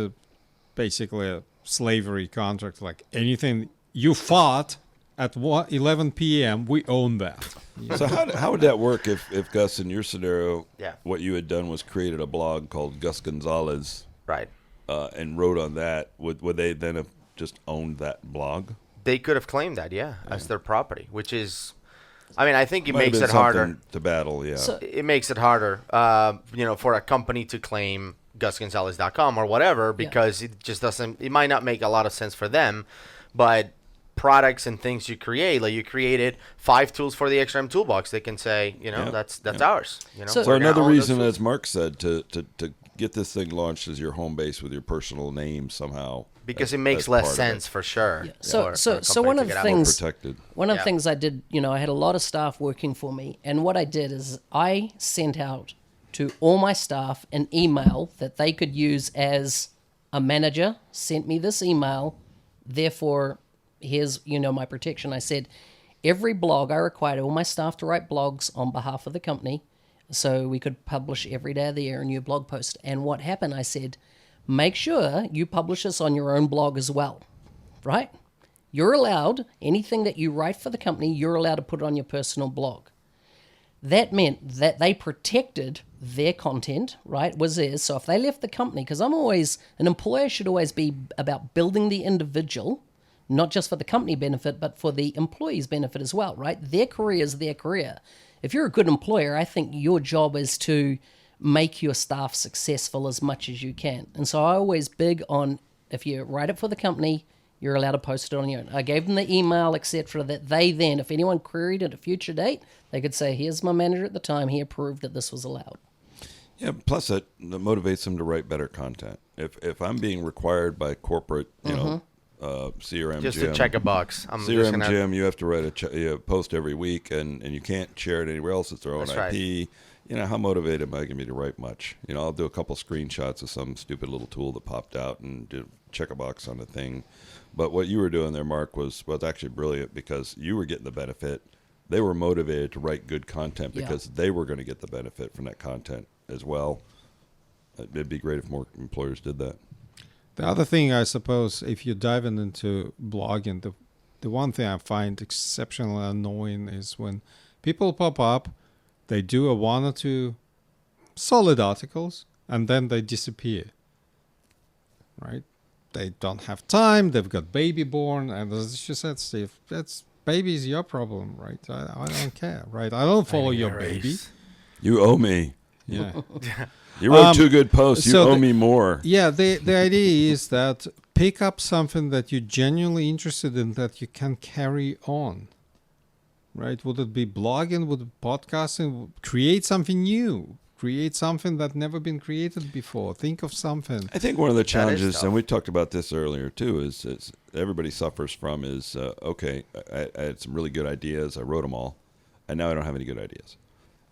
basically a slavery contract. Like anything you fought at 11 p.m., we own that. So how would that work if Gus, in your scenario, Yeah. what you had done was created a blog called Gus Gonzalez Right. and wrote on that? Would they then have just owned that blog? They could have claimed that, as their property, which is, I think it Might have makes been it harder. something to battle, yeah. So- It makes it harder, for a company to claim GusGonzalez.com or whatever, because it just doesn't. It might not make a lot of sense for them, but products and things you create, like you created 5 tools for the XRM toolbox, they can say, that's ours. So- We're So gonna another own those reason, tools. as Mark said, to get this thing launched as your home base with your personal name somehow. Because as- it makes as part less of sense it. for sure. Yeah. So for a one company of to the get out. things- Protected. One of the Yeah. things I did, I had a lot of staff working for me, and what I did is I sent out to all my staff an email that they could use as a manager sent me this email, therefore here's, my protection. I said, every blog I required all my staff to write blogs on behalf of the company so we could publish every day of the year a new blog post. And what happened, I said, make sure you publish this on your own blog as well, right? You're allowed, anything that you write for the company, you're allowed to put it on your personal blog. That meant that they protected their content, right, was theirs. So if they left the company, because an employer should always be about building the individual, not just for the company benefit, but for the employee's benefit as well, right? Their career is their career. If you're a good employer, I think your job is to make your staff successful as much as you can. And so I always big on, if you write it for the company, you're allowed to post it on your own. I gave them the email, etc., that they then, if anyone queried at a future date, they could say, here's my manager at the time, he approved that this was allowed. Yeah, plus that motivates them to write better content. If I'm being required by corporate, CRM Just Jim, to check a box. I'm just CRM gonna, Jim, you have to write a post every week, and you can't share it anywhere else. It's their own That's IP. right. How motivated am I going to be to write much? I'll do a couple screenshots of some stupid little tool that popped out and check a box on a thing. But what you were doing there, Mark, was actually brilliant, because you were getting the benefit. They were motivated to write good content because they were going to get the benefit from that content as well. It'd be great if more employers did that. The other thing, I suppose, if you're diving into blogging, the one thing I find exceptionally annoying is when people pop up, they do a 1 or 2 solid articles, and then they disappear. Right? They don't have time. They've got baby born, and as you said, Steve, baby is your problem, right? I don't care, right? I don't follow your baby. You owe me. Yeah. You wrote 2 good posts. You owe me more. Yeah, the idea is that pick up something that you're genuinely interested in that you can carry on. Right? Would it be blogging? Would it be podcasting? Create something new. Create something that never been created before. Think of something. I think one of the challenges, tough. and we talked about this earlier too, is everybody suffers from is, okay, I had some really good ideas. I wrote them all, and now I don't have any good ideas.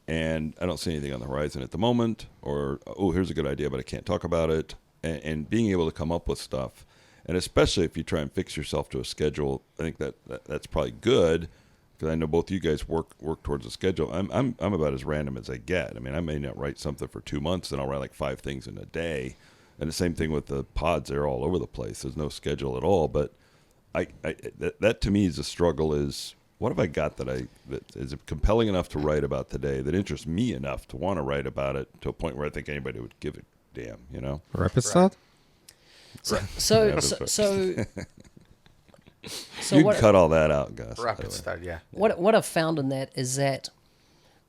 And I don't see anything on the horizon at the moment, or, oh, here's a good idea, but I can't talk about it. And being able to come up with stuff, and especially if you try and fix yourself to a schedule, I think that's probably good, because I know both you guys work towards a schedule. I'm about as random as I get. I mean, I may not write something for 2 months, and I'll write like 5 things in a day. And the same thing with the pods; they're all over the place. There's no schedule at all. But that to me is a struggle. Is what have I got that is compelling enough to write about today, that interests me enough to want to write about it to a point where I think anybody would give a damn, Rapid start? So So You what, can cut all that out, Gus. by the Rapid way. start, yeah. what I've found in that is that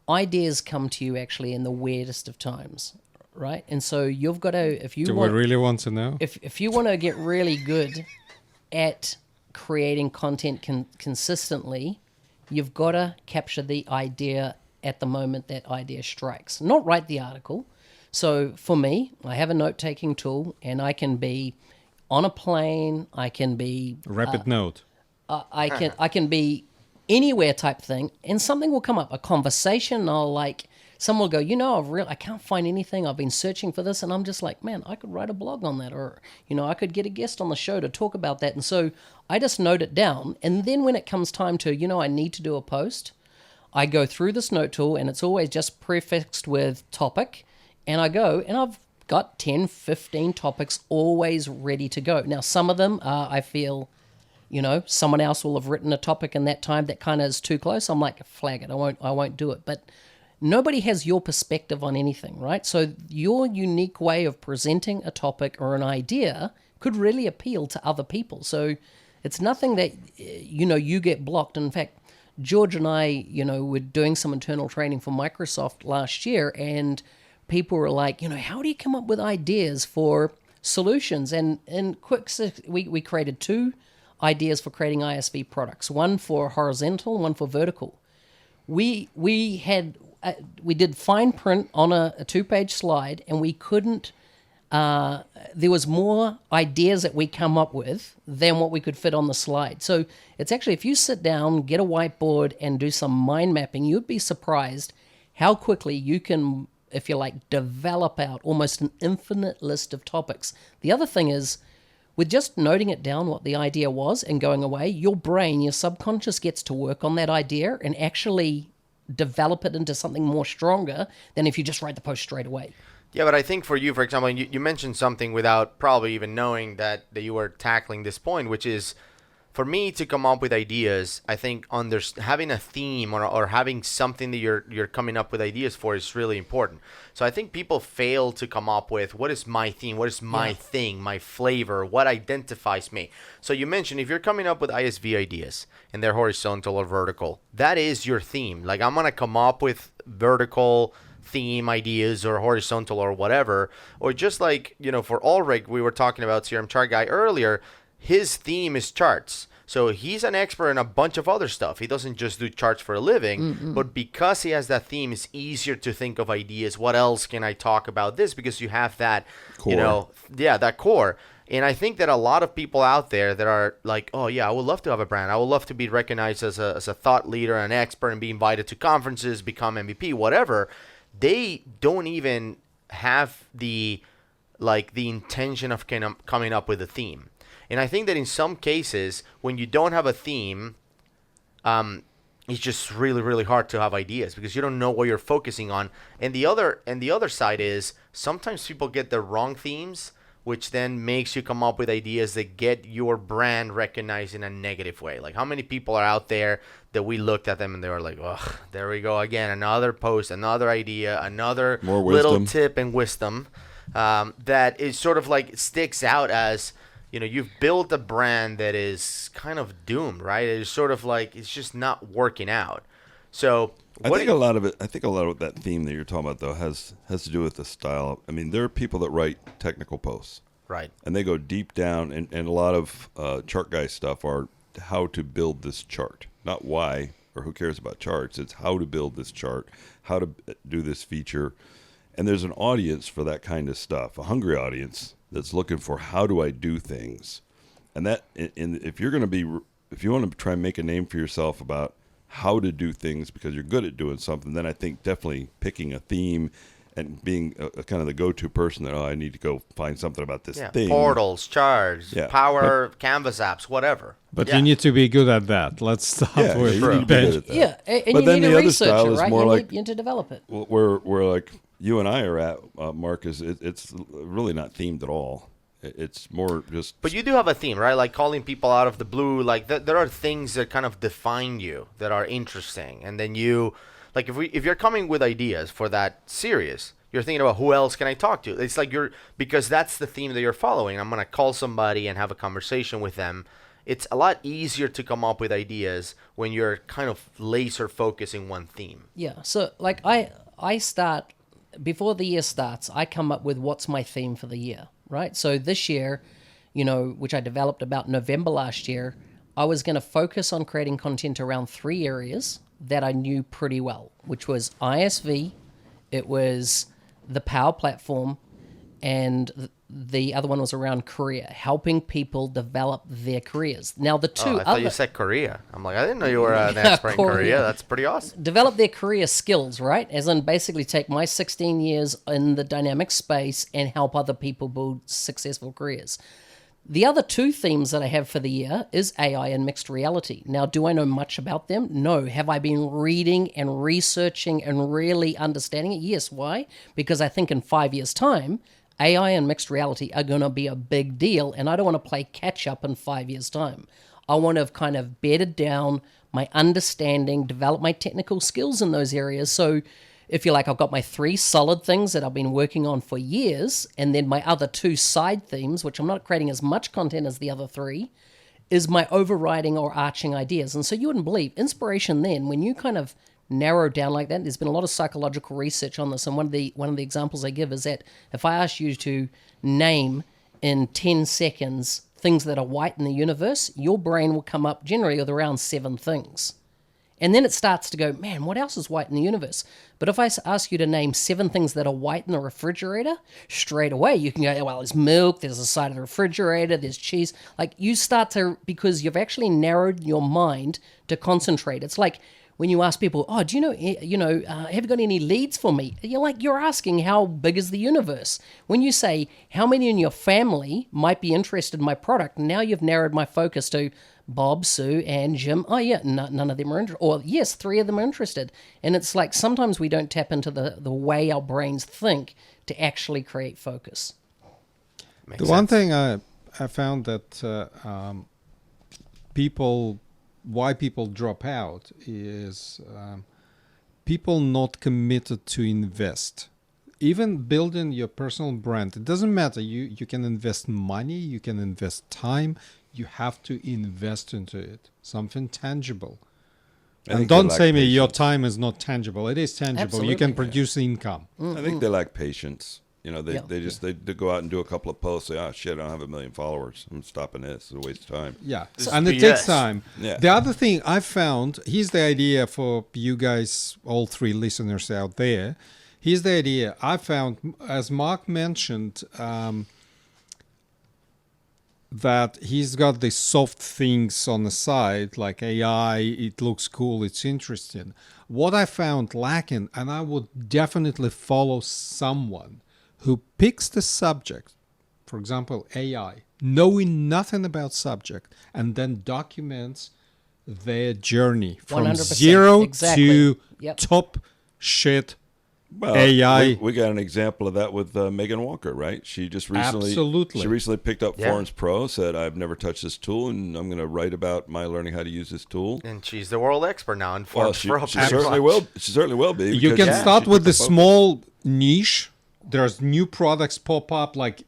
ideas come to you actually in the weirdest of times, right? And so you've got to, if you Do we want, really want to know? if you want to get really good at creating content consistently, you've got to capture the idea at the moment that idea strikes, not write the article. So for me, I have a note-taking tool, and I can be on a plane, I can be Rapid note. I can be anywhere type thing, and something will come up, a conversation. Someone will go, I can't find anything. I've been searching for this, and I'm just like, man, I could write a blog on that, or I could get a guest on the show to talk about that. And so I just note it down, and then when it comes time to, I need to do a post, I go through this note tool, and it's always just prefixed with topic, and I go, and I've got 10, 15 topics always ready to go. Now, some of them I feel, someone else will have written a topic in that time that kind of is too close. I'm like, flag it. I won't do it. But nobody has your perspective on anything, right? So your unique way of presenting a topic or an idea could really appeal to other people. So it's nothing that, you get blocked. In fact, George and I, were doing some internal training for Microsoft last year, and people were like, how do you come up with ideas for solutions? And we created 2 ideas for creating ISV products, one for horizontal, one for vertical. We did fine print on a 2-page slide, and we couldn't, there was more ideas that we come up with than what we could fit on the slide. So it's actually, if you sit down, get a whiteboard, and do some mind mapping, you'd be surprised how quickly you can, if you like, develop out almost an infinite list of topics. The other thing is, with just noting it down what the idea was and going away, your brain, your subconscious gets to work on that idea and actually develop it into something more stronger than if you just write the post straight away. Yeah, but I think for you, for example, you mentioned something without probably even knowing that you were tackling this point, which is, for me to come up with ideas, I think having a theme or having something that you're coming up with ideas for is really important. So I think people fail to come up with, what is my theme, what is my thing, my flavor, what identifies me. So you mentioned, if you're coming up with ISV ideas and they're horizontal or vertical, that is your theme. Like, I'm going to come up with vertical theme ideas or horizontal or whatever. Or just like, for Ulrich, we were talking about CRM Chart Guy earlier, his theme is charts. So he's an expert in a bunch of other stuff. He doesn't just do charts for a living, but because he has that theme, it's easier to think of ideas. What else can I talk about this? Because you have that, Core. that core. And I think that a lot of people out there that are like, oh yeah, I would love to have a brand. I would love to be recognized as a thought leader, an expert, and be invited to conferences, become MVP, whatever. They don't even have the intention of coming up with a theme. And I think that in some cases, when you don't have a theme, it's just really, really hard to have ideas because you don't know what you're focusing on. And the other side is, sometimes people get the wrong themes, which then makes you come up with ideas that get your brand recognized in a negative way. Like, how many people are out there that we looked at them and they were like, ugh, there we go again, another post, another idea, another little tip and wisdom that is sort of like sticks out as, you've built a brand that is kind of doomed, right? It's sort of like, it's just not working out. So I think a lot of that theme that you're talking about, though, has to do with the style. I mean, there are people that write technical posts. Right. And they go deep down, and a lot of chart guy stuff are how to build this chart. Not why, or who cares about charts. It's how to build this chart, how to do this feature. And there's an audience for that kind of stuff, a hungry audience that's looking for, how do I do things? And that, if you want to try and make a name for yourself about how to do things because you're good at doing something, then I think definitely picking a theme and being a kind of the go-to person that, I need to go find something about this thing. Portals, charts, Power, Canvas apps, whatever. But you need to be good at that. Let's start with you need to be good at that. Yeah, and But you then need the to other research style it, is right? more You need to develop it. Where like you and I are at, Mark, is it's really not themed at all. It's more just. But you do have a theme, right? Like calling people out of the blue. Like there are things that kind of define you that are interesting, and then you, like if you're coming with ideas for that series, you're thinking about who else can I talk to. It's like because that's the theme that you're following. I'm gonna call somebody and have a conversation with them, it's a lot easier to come up with ideas when you're kind of laser focusing one theme. Yeah. So like I start before the year starts, I come up with what's my theme for the year, right? So this year, which I developed about November last year, I was going to focus on creating content around 3 areas that I knew pretty well, which was ISV, it was the Power Platform, and the other one was around career, helping people develop their careers. Now, the two I thought you said Korea. I'm like, I didn't know you were an expert in Korea. That's pretty awesome. Develop their career skills, right? As in basically take my 16 years in the dynamic space and help other people build successful careers. The other 2 themes that I have for the year is AI and mixed reality. Now, do I know much about them? No. Have I been reading and researching and really understanding it? Yes. Why? Because I think in 5 years' time, AI and mixed reality are going to be a big deal, and I don't want to play catch up in 5 years' time. I want to have kind of bedded down my understanding, develop my technical skills in those areas. So if you like, I've got my 3 solid things that I've been working on for years, and then my other 2 side themes, which I'm not creating as much content as the other 3, is my overriding or arching ideas. And so you wouldn't believe, inspiration then, when you kind of narrow down like that, there's been a lot of psychological research on this, and one of the examples I give is that if I ask you to name in 10 seconds things that are white in the universe, your brain will come up generally with around 7 things. And then it starts to go, man, what else is white in the universe? But if I ask you to name 7 things that are white in the refrigerator, straight away you can go, well, there's milk, there's the side of the refrigerator, there's cheese. Like you start to, because you've actually narrowed your mind to concentrate. It's like when you ask people, oh, do have you got any leads for me? You're asking how big is the universe. When you say how many in your family might be interested in my product, now you've narrowed my focus to Bob, Sue, and Jim. Oh, yeah, none of them are interested. Or, yes, 3 of them are interested. And it's like sometimes we don't tap into the way our brains think to actually create focus. The one thing I found that why people drop out is people not committed to invest. Even building your personal brand, it doesn't matter. You can invest money, you can invest time. You have to invest into it, something tangible. And don't say me your time is not tangible. It is tangible. Absolutely. You can produce income. Mm-hmm. I think they lack patience. They go out and do a couple of posts, say, oh, shit, I don't have 1 million followers. I'm stopping this. It's a waste of time. Yeah, and it takes time. Yeah. The other thing I found, here's the idea for you guys, all 3 listeners out there. Here's the idea I found, as Mark mentioned, that he's got the soft things on the side, like AI, it looks cool, it's interesting. What I found lacking, and I would definitely follow someone who picks the subject, for example, AI, knowing nothing about subject, and then documents their journey from 100%. Zero Exactly. to top shit. Well, AI. We got an example of that with Megan Walker, right? She just recently picked up Forms Pro, said, I've never touched this tool, and I'm going to write about my learning how to use this tool. And she's the world expert now in Forms Pro. She certainly will. She certainly will be. You can start with the small niche. There's new products pop up like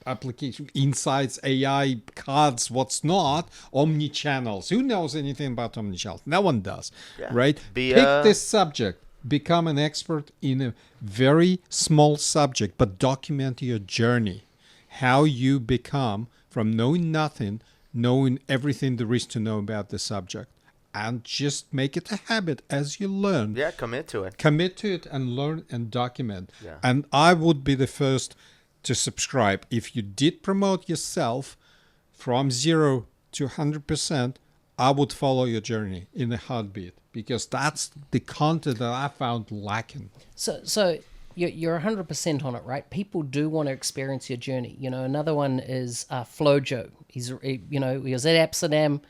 application insights, AI cards, what's not, omni-channels. Who knows anything about omni-channels? No one does, right? Pick this subject. Become an expert in a very small subject, but document your journey. How you become from knowing nothing, knowing everything there is to know about the subject. And just make it a habit as you learn. Yeah, commit to it. Commit to it and learn and document. Yeah. And I would be the first to subscribe. If you did promote yourself from 0 to 100%, I would follow your journey in a heartbeat, because that's the content that I found lacking. So you're 100% on it, right? People do want to experience your journey. Another one is Flojo. He was at Amsterdam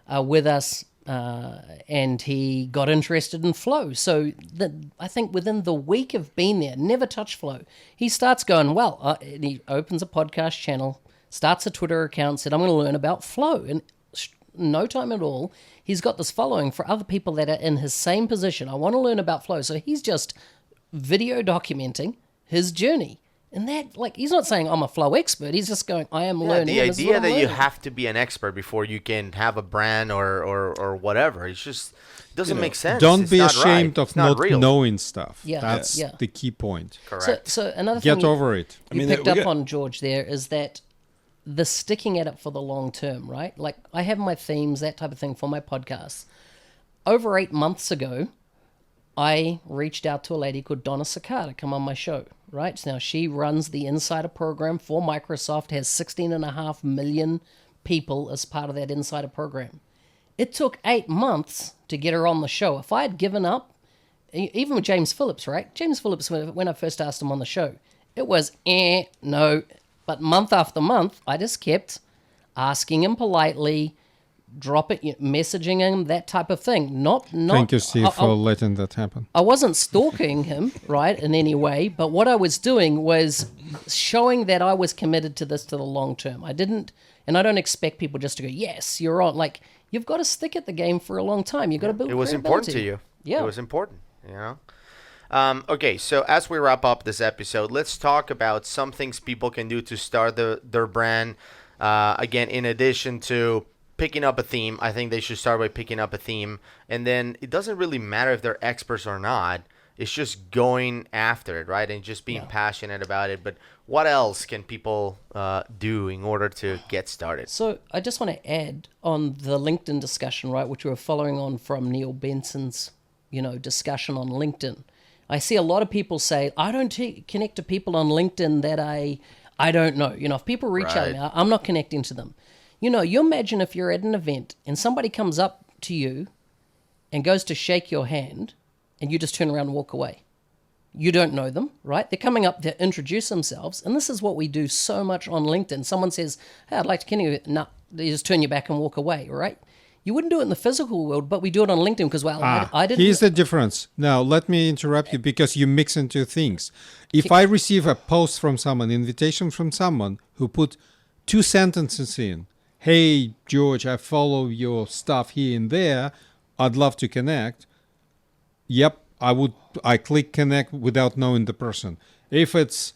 with us, and he got interested in flow. So I think within the week of being there, never touched flow, he starts going, and he opens a podcast channel, starts a Twitter account, said, I'm going to learn about flow. And no time at all, he's got this following for other people that are in his same position. I want to learn about flow. So he's just video documenting his journey. And that, like, he's not saying I'm a flow expert. He's just going, I am learning. The and this is idea what I'm that you learning. have to be an expert before you can have a brand or whatever, it's just doesn't make sense. Don't It's be not ashamed right. of It's not not real. knowing stuff. Yeah, That's yeah. the key point. Correct. So another thing Get over it. you picked up on, George, there is that the sticking at it for the long term, right? Like, I have my themes, that type of thing for my podcasts. Over 8 months ago, I reached out to a lady called Donna Sakar to come on my show, right? Now, she runs the Insider program for Microsoft, has 16.5 million people as part of that Insider program. It took 8 months to get her on the show. If I had given up, even with James Phillips, right? James Phillips, when I first asked him on the show, it was, no. But month after month, I just kept asking him politely, messaging him, that type of thing. Not. Thank you, Steve, for letting that happen. I wasn't stalking him, right, in any way, but what I was doing was showing that I was committed to this to the long term. I don't expect people just to go, yes, you're on. Like, you've got to stick at the game for a long time. You've got to build It was important to you. Yeah. It was important, you know? Okay, so as we wrap up this episode, let's talk about some things people can do to start their brand. Again, in addition to picking up a theme, I think they should start by picking up a theme. And then it doesn't really matter if they're experts or not. It's just going after it, right? And just being passionate about it. But what else can people do in order to get started? So I just want to add on the LinkedIn discussion, right, which we were following on from Neil Benson's, discussion on LinkedIn. I see a lot of people say, I don't connect to people on LinkedIn that I don't know. If people reach out to me, I'm not connecting to them. You imagine if you're at an event and somebody comes up to you and goes to shake your hand and you just turn around and walk away. You don't know them, right? They're coming up to introduce themselves. And this is what we do so much on LinkedIn. Someone says, hey, I'd like to connect you. No, they just turn your back and walk away, right? You wouldn't do it in the physical world, but we do it on LinkedIn because, I didn't. Here's the difference. Now, let me interrupt you because you mix into things. If I receive a post from someone, invitation from someone who put 2 sentences in, hey, George, I follow your stuff here and there. I'd love to connect. Yep, I click connect without knowing the person. If it's,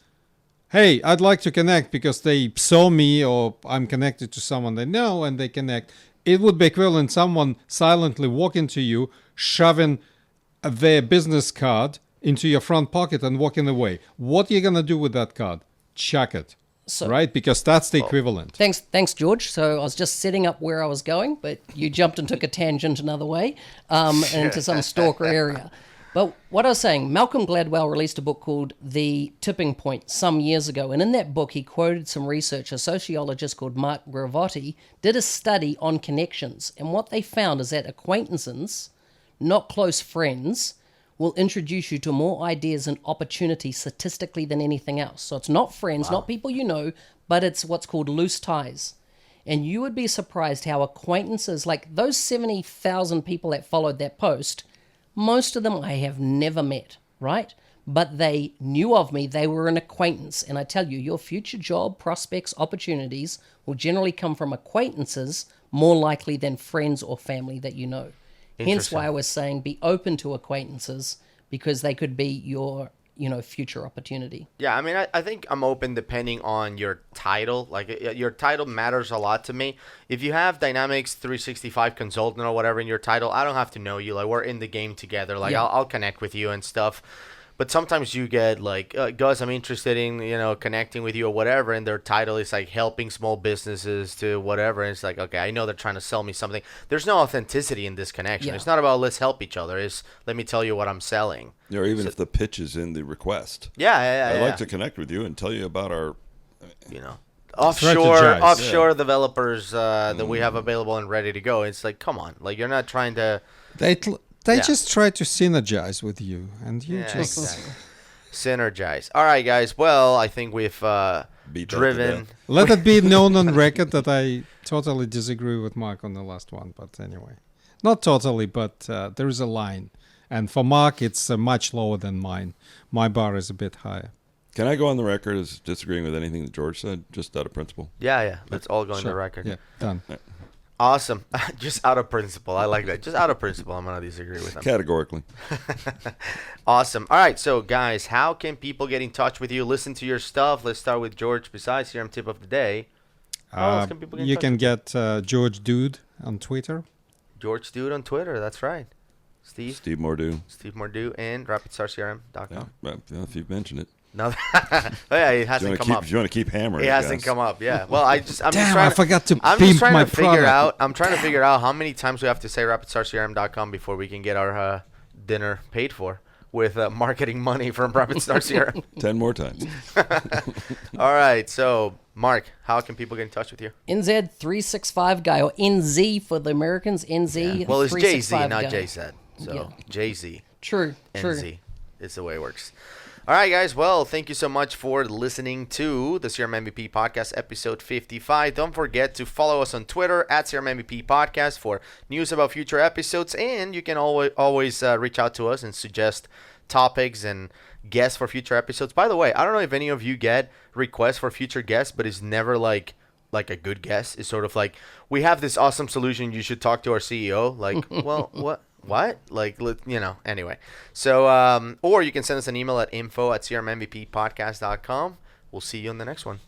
hey, I'd like to connect because they saw me or I'm connected to someone they know and they connect, it would be equivalent someone silently walking to you, shoving their business card into your front pocket and walking away. What are you going to do with that card? Chuck it. Right? Because that's the equivalent. Thanks, George. So I was just setting up where I was going, but you jumped and took a tangent another way into some stalker area. But what I was saying, Malcolm Gladwell released a book called The Tipping Point some years ago. And in that book, he quoted some research. A sociologist called Mark Gravotti did a study on connections. And what they found is that acquaintances, not close friends, will introduce you to more ideas and opportunities statistically than anything else. So it's not friends, not people you know, but it's what's called loose ties. And you would be surprised how acquaintances, like those 70,000 people that followed that post, most of them I have never met, right? But they knew of me, they were an acquaintance. And I tell you, your future job, prospects, opportunities will generally come from acquaintances more likely than friends or family that you know. Hence why I was saying be open to acquaintances because they could be your, future opportunity. Yeah, I mean, I think I'm open depending on your title. Like, your title matters a lot to me. If you have Dynamics 365 consultant or whatever in your title, I don't have to know you. Like, we're in the game together. Like, I'll connect with you and stuff. But sometimes you get like, Gus, I'm interested in, connecting with you or whatever. And their title is like helping small businesses to whatever. And it's like, okay, I know they're trying to sell me something. There's no authenticity in this connection. Yeah. It's not about let's help each other. It's let me tell you what I'm selling. Or even if the pitch is in the request. Yeah. I'd like to connect with you and tell you about our, offshore developers that we have available and ready to go. It's like, come on. Like, you're not trying to... They just try to synergize with you, and you just exactly. Synergize. All right, guys. Well, I think we've driven. Let it be known on record that I totally disagree with Mark on the last one. But anyway, not totally, but there is a line, and for Mark, it's much lower than mine. My bar is a bit higher. Can I go on the record as disagreeing with anything that George said, just out of principle? Yeah. Let's all go on the record. Yeah, done. Awesome. Just out of principle. I like that. Just out of principle, I'm going to disagree with him. Categorically. Awesome. All right. So, guys, how can people get in touch with you, listen to your stuff? Let's start with George. Besides CRM tip of the day, how else can people get in you touch can with get George Dude on Twitter. George Dude on Twitter. That's right. Steve Mordew. and rapidstarcrm.com. Yeah, if you've mentioned it. No, oh, yeah, it hasn't come up. If you want to keep hammering It hasn't come up. Yeah. Well, I'm just Damn, trying I forgot to I'm just pimp trying my to figure product. out. I'm trying to figure out how many times we have to say rapidstarcrm.com before we can get our dinner paid for with marketing money from Rapidstar CRM. 10 more times. All right. So, Mark, how can people get in touch with you? NZ365 guy, or NZ for the Americans. NZ. Well, it's Jay-Z, 365 not guy. Jay-Z. So, Yeah. Jay-Z. True. NZ. It's the way it works. All right, guys. Well, thank you so much for listening to the CRM MVP Podcast, episode 55. Don't forget to follow us on Twitter at CRM MVP Podcast for news about future episodes. And you can always reach out to us and suggest topics and guests for future episodes. By the way, I don't know if any of you get requests for future guests, but it's never like a good guest. It's sort of like, we have this awesome solution. You should talk to our CEO. Like, well, what? Like, anyway. So, or you can send us an email at info@crmmvppodcast.com. We'll see you on the next one.